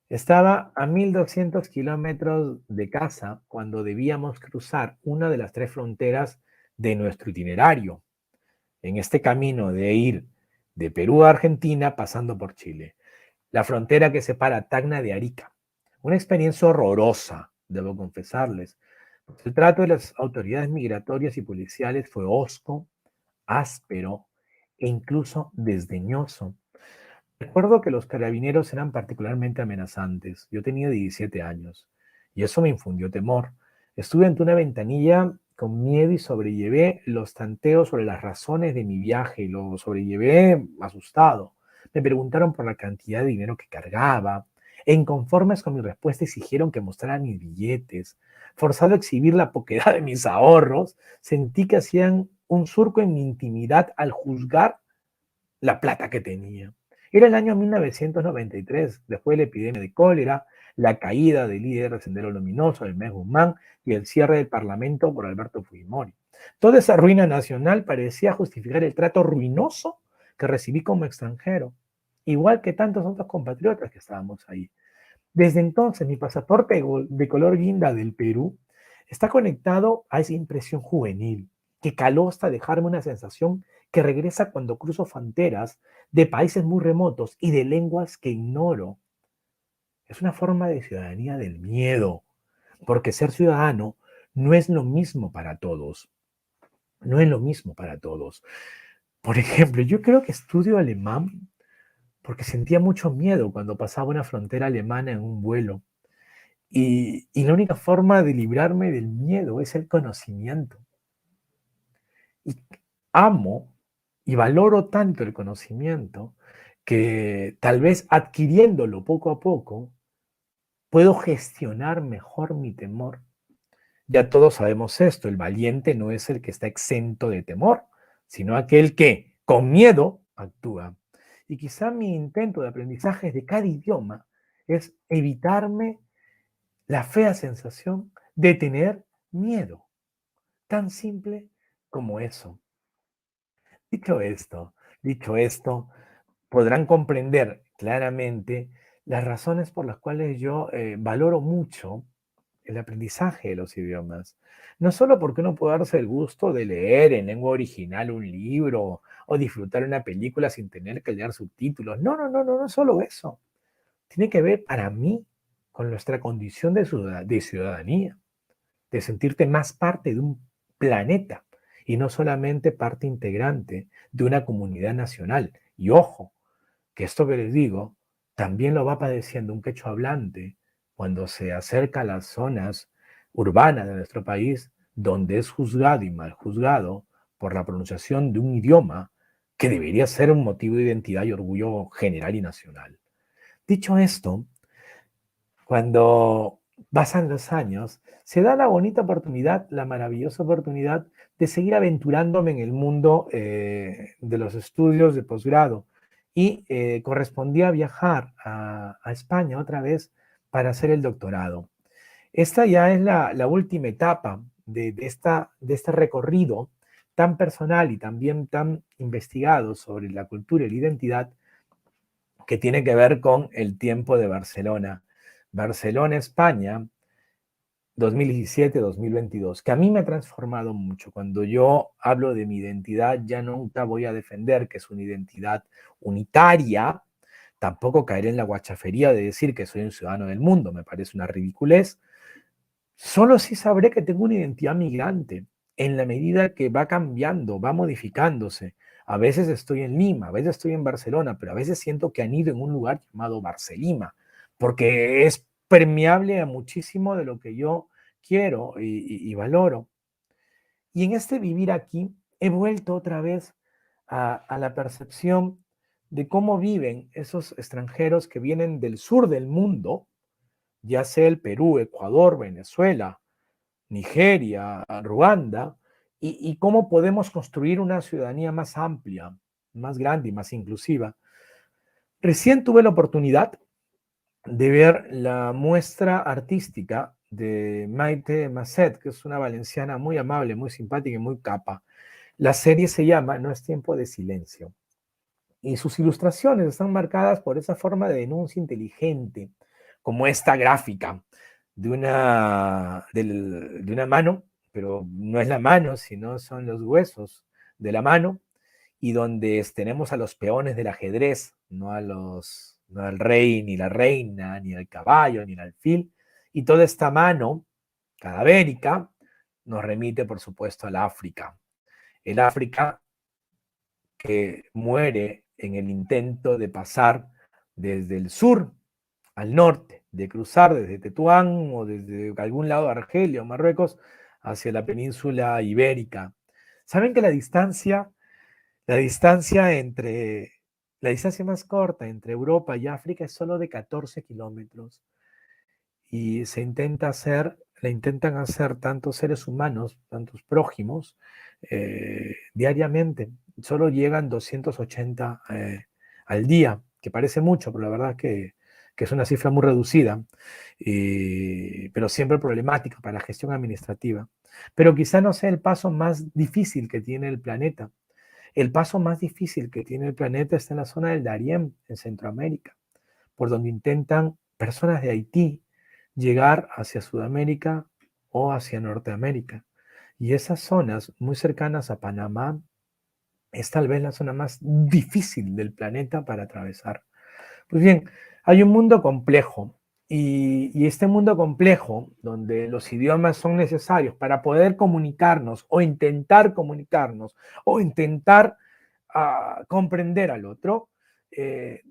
Estaba a 1200 kilómetros de casa cuando debíamos cruzar una de las tres fronteras de nuestro itinerario, en este camino de ir de Perú a Argentina pasando por Chile, la frontera que separa Tacna de Arica. Una experiencia horrorosa, debo confesarles. El trato de las autoridades migratorias y policiales fue hosco, áspero e incluso desdeñoso. Recuerdo que los carabineros eran particularmente amenazantes. Yo tenía 17 años y eso me infundió temor. Estuve ante una ventanilla con miedo y sobrellevé los tanteos sobre las razones de mi viaje y lo sobrellevé asustado. Me preguntaron por la cantidad de dinero que cargaba. E inconformes con mi respuesta exigieron que mostrara mis billetes. Forzado a exhibir la poquedad de mis ahorros, sentí que hacían un surco en mi intimidad al juzgar la plata que tenía. Era el año 1993, después de la epidemia de cólera, la caída del líder de Sendero Luminoso, el mes Guzmán, y el cierre del Parlamento por Alberto Fujimori. Toda esa ruina nacional parecía justificar el trato ruinoso que recibí como extranjero, igual que tantos otros compatriotas que estábamos ahí. Desde entonces, mi pasaporte de color guinda del Perú está conectado a esa impresión juvenil que caló hasta dejarme una sensación que regresa cuando cruzo fronteras de países muy remotos y de lenguas que ignoro. Es una forma de ciudadanía del miedo, porque ser ciudadano no es lo mismo para todos. No es lo mismo para todos. Por ejemplo, yo creo que estudio alemán porque sentía mucho miedo cuando pasaba una frontera alemana en un vuelo. Y la única forma de librarme del miedo es el conocimiento. Y amo y valoro tanto el conocimiento que tal vez adquiriéndolo poco a poco, puedo gestionar mejor mi temor. Ya todos sabemos esto, el valiente no es el que está exento de temor, sino aquel que con miedo actúa. Y quizá mi intento de aprendizaje de cada idioma es evitarme la fea sensación de tener miedo. Tan simple como eso. Dicho esto, dicho esto, podrán comprender claramente las razones por las cuales yo valoro mucho el aprendizaje de los idiomas. No solo porque uno puede darse el gusto de leer en lengua original un libro o disfrutar una película sin tener que leer subtítulos. No, no, no, no, no es solo eso. Tiene que ver para mí con nuestra condición de ciudadanía, de sentirte más parte de un planeta y no solamente parte integrante de una comunidad nacional. Y ojo, que esto que les digo también lo va padeciendo un quechua hablante cuando se acerca a las zonas urbanas de nuestro país, donde es juzgado y mal juzgado por la pronunciación de un idioma que debería ser un motivo de identidad y orgullo general y nacional. Dicho esto, cuando pasan los años, se da la bonita oportunidad, la maravillosa oportunidad de seguir aventurándome en el mundo de los estudios de posgrado. Y correspondía viajar a España otra vez para hacer el doctorado. Esta ya es la última etapa de este recorrido tan personal y también tan investigado sobre la cultura y la identidad que tiene que ver con el tiempo de Barcelona. Barcelona, España, 2017-2022, que a mí me ha transformado mucho. Cuando yo hablo de mi identidad, ya nunca voy a defender que es una identidad unitaria, tampoco caeré en la guachafería de decir que soy un ciudadano del mundo, me parece una ridiculez. Solo sí sabré que tengo una identidad migrante en la medida que va cambiando, va modificándose. A veces estoy en Lima, a veces estoy en Barcelona, pero a veces siento que han ido en un lugar llamado Barcelima, porque es permeable a muchísimo de lo que yo quiero y valoro. Y en este vivir aquí he vuelto otra vez a la percepción de cómo viven esos extranjeros que vienen del sur del mundo, ya sea el Perú, Ecuador, Venezuela, Nigeria, Ruanda, y cómo podemos construir una ciudadanía más amplia, más grande y más inclusiva. Recién tuve la oportunidad de ver la muestra artística de Maite Masset, que es una valenciana muy amable, muy simpática y muy capa. La serie se llama No es tiempo de silencio. Y sus ilustraciones están marcadas por esa forma de denuncia inteligente, como esta gráfica de una mano, pero no es la mano, sino son los huesos de la mano, y donde tenemos a los peones del ajedrez, no al rey, ni la reina, ni al caballo, ni el alfil, y toda esta mano cadavérica nos remite, por supuesto, al África. El África que muere en el intento de pasar desde el sur al norte, de cruzar desde Tetuán o desde algún lado de Argelia o Marruecos hacia la península ibérica. ¿Saben que la distancia entre, la distancia más corta entre Europa y África es solo de 14 kilómetros? Y la intentan hacer tantos seres humanos, tantos prójimos, diariamente. Solo llegan 280 al día, que parece mucho, pero la verdad es que es una cifra muy reducida, pero siempre problemática para la gestión administrativa. Pero quizá no sea el paso más difícil que tiene el planeta. El paso más difícil que tiene el planeta está en la zona del Darién, en Centroamérica, por donde intentan personas de Haití llegar hacia Sudamérica o hacia Norteamérica. Y esas zonas muy cercanas a Panamá es tal vez la zona más difícil del planeta para atravesar. Pues bien, hay un mundo complejo y este mundo complejo, donde los idiomas son necesarios para poder comunicarnos o intentar comprender al otro,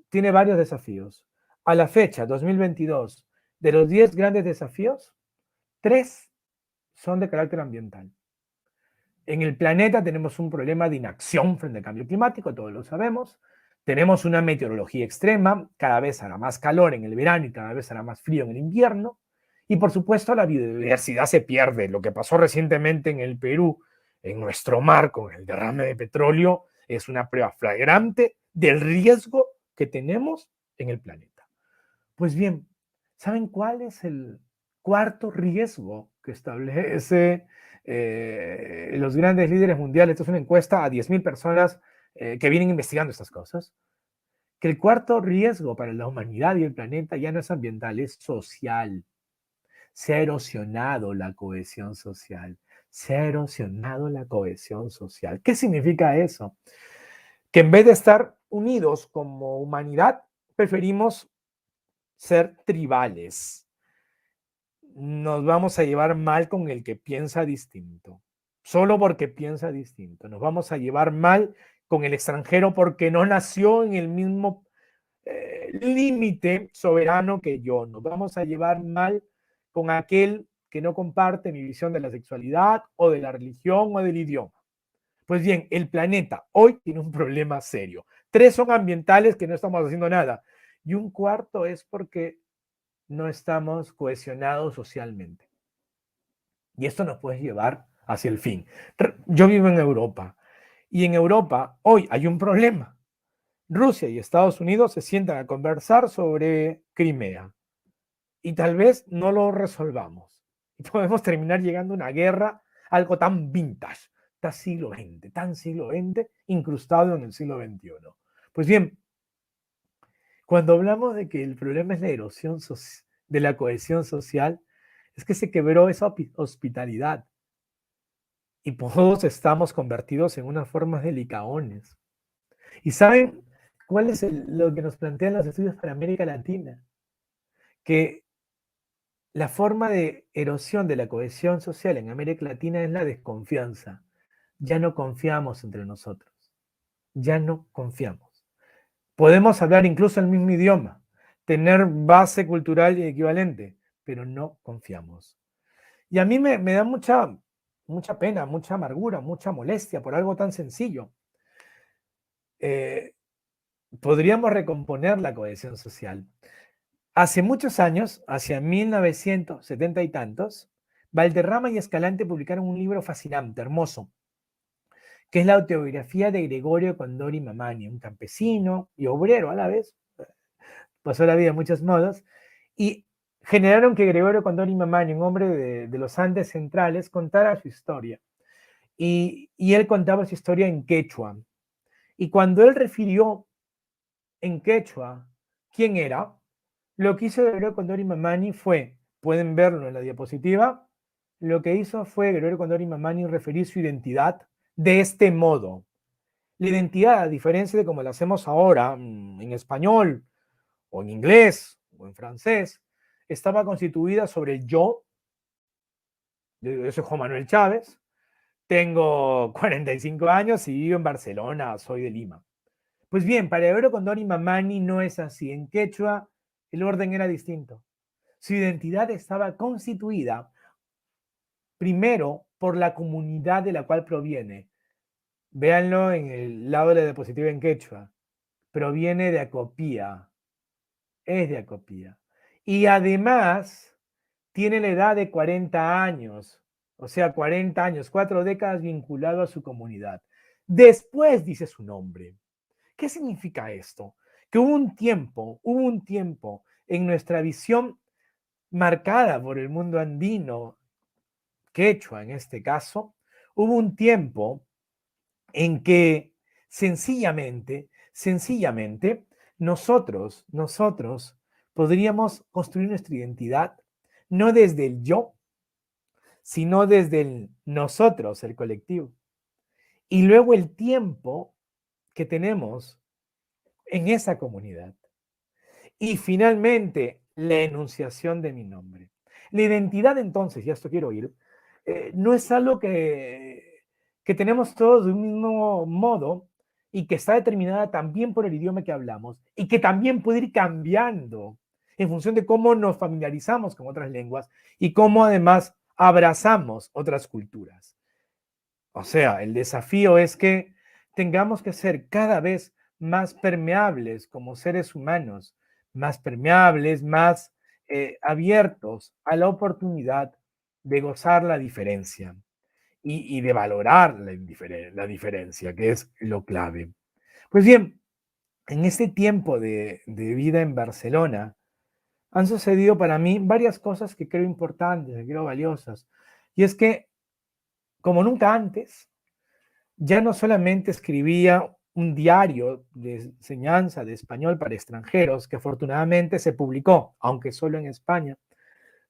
tiene varios desafíos. A la fecha, 2022, de los 10 grandes desafíos, 3 son de carácter ambiental. En el planeta tenemos un problema de inacción frente al cambio climático, todos lo sabemos. Tenemos una meteorología extrema, cada vez hará más calor en el verano y cada vez hará más frío en el invierno. Y por supuesto la biodiversidad se pierde. Lo que pasó recientemente en el Perú, en nuestro mar, con el derrame de petróleo, es una prueba flagrante del riesgo que tenemos en el planeta. Pues bien, ¿saben cuál es el cuarto riesgo que establece los grandes líderes mundiales? Esto es una encuesta a 10.000 personas que vienen investigando estas cosas. Que el cuarto riesgo para la humanidad y el planeta ya no es ambiental, es social. Se ha erosionado la cohesión social. Se ha erosionado la cohesión social. ¿Qué significa eso? Que en vez de estar unidos como humanidad, preferimos ser tribales. Nos vamos a llevar mal con el que piensa distinto, solo porque piensa distinto. Nos vamos a llevar mal con el extranjero porque no nació en el mismo límite soberano que yo. Nos vamos a llevar mal con aquel que no comparte mi visión de la sexualidad o de la religión o del idioma. Pues bien, el planeta hoy tiene un problema serio. 3 son ambientales, que no estamos haciendo nada, y un cuarto es porque no estamos cohesionados socialmente. Y esto nos puede llevar hacia el fin. Yo vivo en Europa y en Europa hoy hay un problema. Rusia y Estados Unidos se sientan a conversar sobre Crimea y tal vez no lo resolvamos. Y podemos terminar llegando a una guerra, algo tan vintage, tan siglo XX, incrustado en el siglo XXI. Pues bien, cuando hablamos de que el problema es la erosión de la cohesión social, es que se quebró esa hospitalidad y todos estamos convertidos en unas formas de licaones. Y saben ¿Cuál es lo que nos plantean los estudios para América Latina? Que la forma de erosión de la cohesión social en América Latina es la desconfianza. Ya no confiamos entre nosotros. Ya no confiamos. Podemos hablar incluso el mismo idioma, tener base cultural y equivalente, pero no confiamos. Y a mí me da mucha pena, mucha amargura, mucha molestia por algo tan sencillo. Podríamos recomponer la cohesión social. Hace muchos años, hacia 1970 y tantos, Valderrama y Escalante publicaron un libro fascinante, hermoso, que es la autobiografía de Gregorio Condori Mamani, un campesino y obrero a la vez, pasó la vida en muchos modos, y generaron que Gregorio Condori Mamani, un hombre de los Andes centrales, contara su historia. Y él contaba su historia en quechua. Y cuando él refirió en quechua quién era, lo que hizo Gregorio Condori Mamani fue, pueden verlo en la diapositiva, lo que hizo fue Gregorio Condori Mamani referir su identidad de este modo. La identidad, a diferencia de como la hacemos ahora en español, o en inglés, o en francés, estaba constituida sobre el yo. Yo soy Juan Manuel Chávez, tengo 45 años y vivo en Barcelona, soy de Lima. Pues bien, para Gregorio Condori Mamani no es así. En quechua el orden era distinto. Su identidad estaba constituida primero por la comunidad de la cual proviene. Véanlo en el lado de la diapositiva en quechua. Proviene de Acopía. Es de Acopía. Y además tiene la edad de 40 años. O sea, 40 años, 4 décadas vinculado a su comunidad. Después dice su nombre. ¿Qué significa esto? Que hubo un tiempo en nuestra visión marcada por el mundo andino, quechua en este caso, hubo un tiempo en que sencillamente, nosotros podríamos construir nuestra identidad no desde el yo, sino desde el nosotros, el colectivo. Y luego el tiempo que tenemos en esa comunidad. Y finalmente, la enunciación de mi nombre. La identidad, entonces, y a esto quiero ir, no es algo que tenemos todos de un mismo modo y que está determinada también por el idioma que hablamos y que también puede ir cambiando en función de cómo nos familiarizamos con otras lenguas y cómo además abrazamos otras culturas. O sea, el desafío es que tengamos que ser cada vez más permeables como seres humanos, más permeables, más abiertos a la oportunidad de gozar la diferencia y de valorar la diferencia, que es lo clave. Pues bien, en este tiempo de vida en Barcelona han sucedido para mí varias cosas que creo importantes, que creo valiosas. Y es que, como nunca antes, ya no solamente escribía un diario de enseñanza de español para extranjeros, que afortunadamente se publicó, aunque solo en España,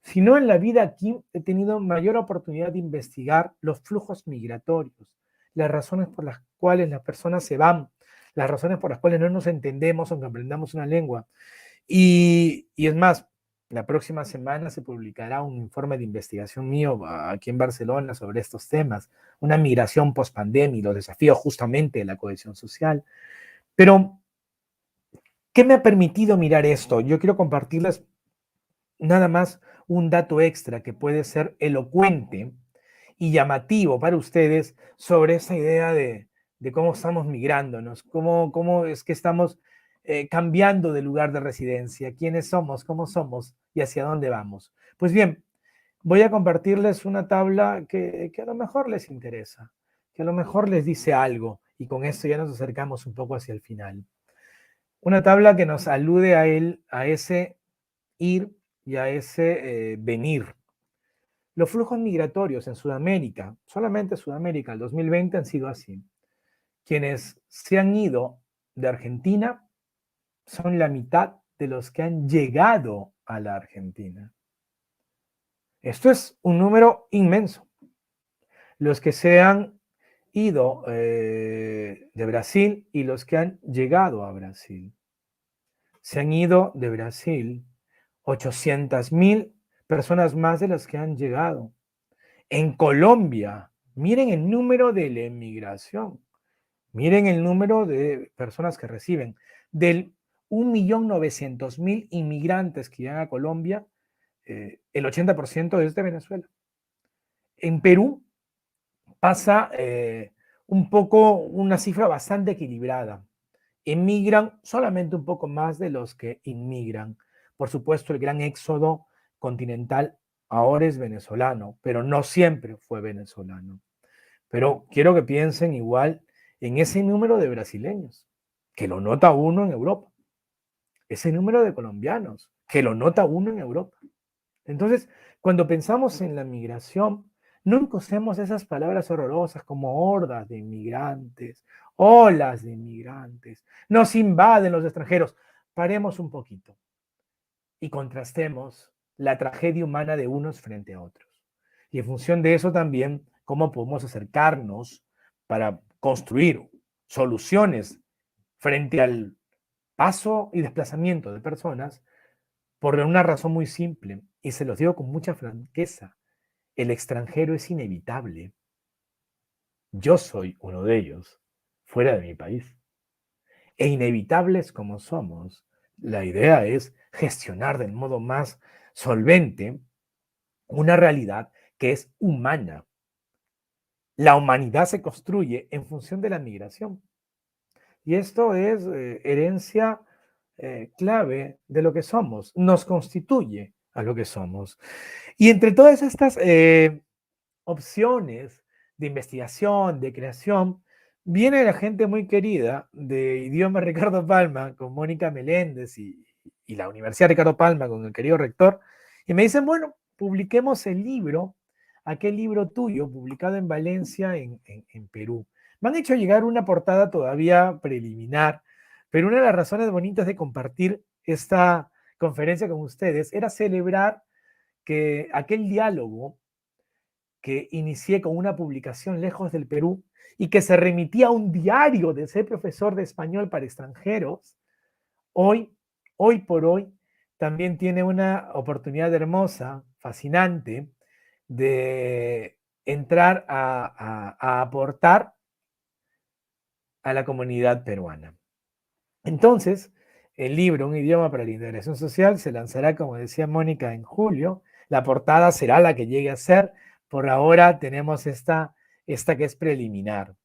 sino en la vida aquí he tenido mayor oportunidad de investigar los flujos migratorios, las razones por las cuales las personas se van, las razones por las cuales no nos entendemos aunque aprendamos una lengua. Y es más, la próxima semana se publicará un informe de investigación mío aquí en Barcelona sobre estos temas, una migración post-pandemia y los desafíos justamente de la cohesión social. Pero, ¿qué me ha permitido mirar esto? Yo quiero compartirles nada más un dato extra que puede ser elocuente y llamativo para ustedes sobre esa idea de cómo estamos migrándonos, cómo es que estamos cambiando de lugar de residencia, quiénes somos, cómo somos y hacia dónde vamos. Pues bien, voy a compartirles una tabla que a lo mejor les interesa, que a lo mejor les dice algo y con esto ya nos acercamos un poco hacia el final. Una tabla que nos alude a ese ir y a ese venir. Los flujos migratorios en Sudamérica, solamente Sudamérica, el 2020 han sido así. Quienes se han ido de Argentina son la mitad de los que han llegado a la Argentina. Esto es un número inmenso. Los que se han ido de Brasil y los que han llegado a Brasil. Se han ido de Brasil 800.000 personas más de las que han llegado. En Colombia, miren el número de la emigración, miren el número de personas que reciben. Del 1.900.000 inmigrantes que llegan a Colombia, el 80% es de Venezuela. En Perú pasa un poco una cifra bastante equilibrada. Emigran solamente un poco más de los que inmigran. Por supuesto, el gran éxodo continental ahora es venezolano, pero no siempre fue venezolano. Pero quiero que piensen igual en ese número de brasileños, que lo nota uno en Europa. Ese número de colombianos, que lo nota uno en Europa. Entonces, cuando pensamos en la migración, nunca usemos esas palabras horrorosas como hordas de inmigrantes, olas de inmigrantes, nos invaden los extranjeros. Paremos un poquito y contrastemos la tragedia humana de unos frente a otros. Y en función de eso también, cómo podemos acercarnos para construir soluciones frente al paso y desplazamiento de personas por una razón muy simple, y se los digo con mucha franqueza: el extranjero es inevitable. Yo soy uno de ellos, fuera de mi país. E inevitables como somos, la idea es gestionar del modo más solvente una realidad que es humana. La humanidad se construye en función de la migración. Y esto es herencia clave de lo que somos, nos constituye a lo que somos. Y entre todas estas opciones de investigación, de creación, viene la gente muy querida de Idioma Ricardo Palma, con Mónica Meléndez y la Universidad Ricardo Palma, con el querido rector, y me dicen, bueno, publiquemos el libro, aquel libro tuyo, publicado en Valencia, en Perú. Me han hecho llegar una portada todavía preliminar, pero una de las razones bonitas de compartir esta conferencia con ustedes era celebrar que aquel diálogo que inicié con una publicación lejos del Perú y que se remitía a un diario de ser profesor de español para extranjeros, hoy por hoy, también tiene una oportunidad hermosa, fascinante, de entrar a aportar a la comunidad peruana. Entonces, el libro, Un idioma para la integración social, se lanzará, como decía Mónica, en julio. La portada será la que llegue a ser. Por ahora tenemos esta que es preliminar.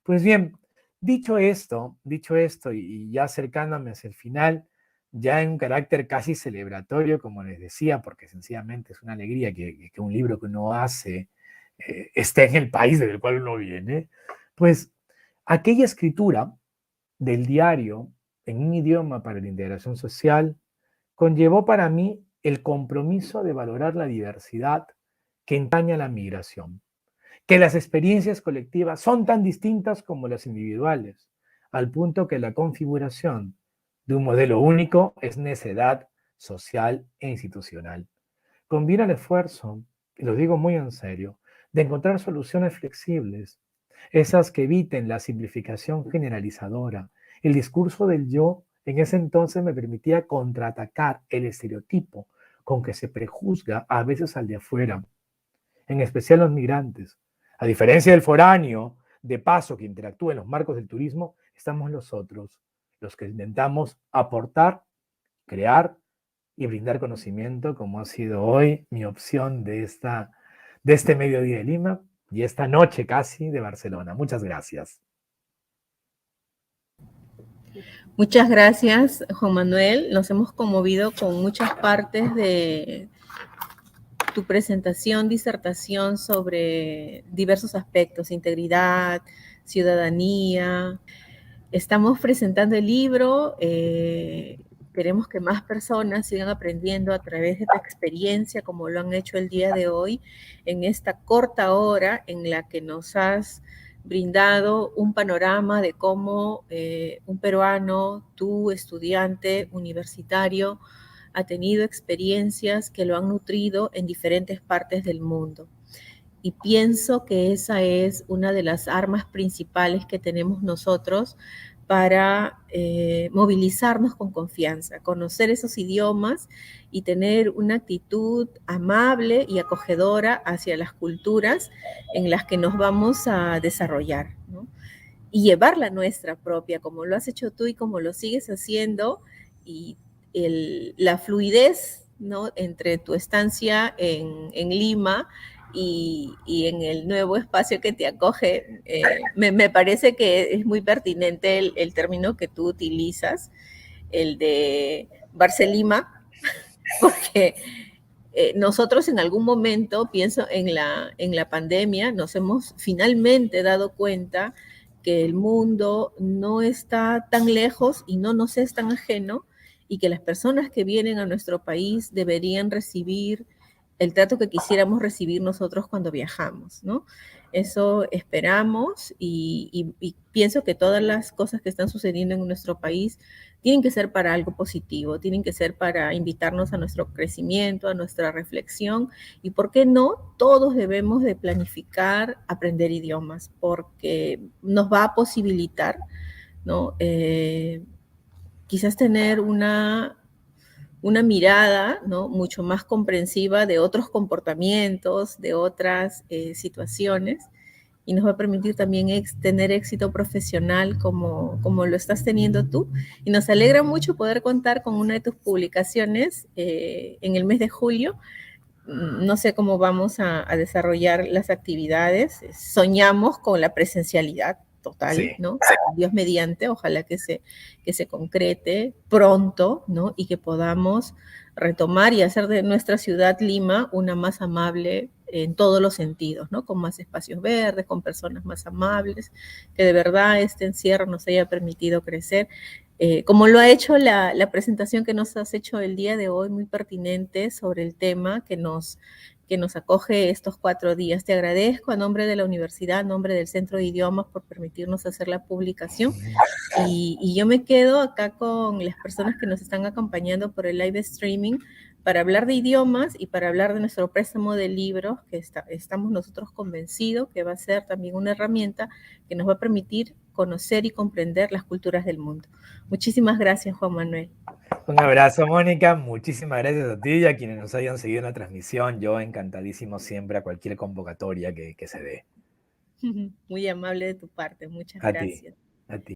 Pues bien, dicho esto, y ya acercándome hacia el final, ya en un carácter casi celebratorio, como les decía, porque sencillamente es una alegría que un libro que uno hace esté en el país del cual uno viene, pues aquella escritura del diario en un idioma para la integración social conllevó para mí el compromiso de valorar la diversidad que entraña la migración, que las experiencias colectivas son tan distintas como las individuales, al punto que la configuración de un modelo único es necedad social e institucional. Conviene el esfuerzo, y lo digo muy en serio, de encontrar soluciones flexibles, esas que eviten la simplificación generalizadora. El discurso del yo en ese entonces me permitía contraatacar el estereotipo con que se prejuzga a veces al de afuera, en especial los migrantes. A diferencia del foráneo de paso que interactúa en los marcos del turismo, estamos los otros, los que intentamos aportar, crear y brindar conocimiento, como ha sido hoy mi opción de este mediodía de Lima y esta noche casi de Barcelona. Muchas gracias. Muchas gracias, Juan Manuel. Nos hemos conmovido con muchas partes de tu presentación, disertación sobre diversos aspectos, integridad, ciudadanía. Estamos presentando el libro. Queremos que más personas sigan aprendiendo a través de tu experiencia, como lo han hecho el día de hoy, en esta corta hora en la que nos has brindado un panorama de cómo un peruano, tú estudiante universitario, ha tenido experiencias que lo han nutrido en diferentes partes del mundo. y pienso que esa es una de las armas principales que tenemos nosotros para movilizarnos con confianza, conocer esos idiomas y tener una actitud amable y acogedora hacia las culturas en las que nos vamos a desarrollar, ¿no? Y llevar la nuestra propia, como lo has hecho tú y como lo sigues haciendo, y la fluidez, ¿no?, entre tu estancia en Lima y en el nuevo espacio que te acoge, me parece que es muy pertinente el término que tú utilizas, el de Barcelima, porque nosotros en algún momento, pienso en la pandemia, nos hemos finalmente dado cuenta que el mundo no está tan lejos y no nos es tan ajeno, y que las personas que vienen a nuestro país deberían recibir el trato que quisiéramos recibir nosotros cuando viajamos, ¿no? Eso esperamos, y pienso que todas las cosas que están sucediendo en nuestro país tienen que ser para algo positivo, tienen que ser para invitarnos a nuestro crecimiento, a nuestra reflexión, y por qué no, todos debemos de planificar aprender idiomas, porque nos va a posibilitar, ¿no? Quizás tener una mirada, ¿no?, mucho más comprensiva de otros comportamientos, de otras situaciones, y nos va a permitir también tener éxito profesional como lo estás teniendo tú. Y nos alegra mucho poder contar con una de tus publicaciones en el mes de julio. No sé cómo vamos a desarrollar las actividades. Soñamos con la presencialidad total, Sí. ¿no? Dios mediante, ojalá que se concrete pronto, ¿no? Y que podamos retomar y hacer de nuestra ciudad Lima una más amable en todos los sentidos, ¿no? Con más espacios verdes, con personas más amables, que de verdad este encierro nos haya permitido crecer. Como lo ha hecho la presentación que nos has hecho el día de hoy, muy pertinente sobre el tema que nos acoge estos 4 días. Te agradezco a nombre de la universidad, a nombre del Centro de Idiomas, por permitirnos hacer la publicación. Y yo me quedo acá con las personas que nos están acompañando por el live streaming para hablar de idiomas y para hablar de nuestro préstamo de libros, que estamos nosotros convencidos que va a ser también una herramienta que nos va a permitir conocer y comprender las culturas del mundo. Muchísimas gracias, Juan Manuel. Un abrazo, Mónica. Muchísimas gracias a ti y a quienes nos hayan seguido en la transmisión. Yo encantadísimo siempre a cualquier convocatoria que se dé. Muy amable de tu parte. Muchas A ti, gracias. a ti.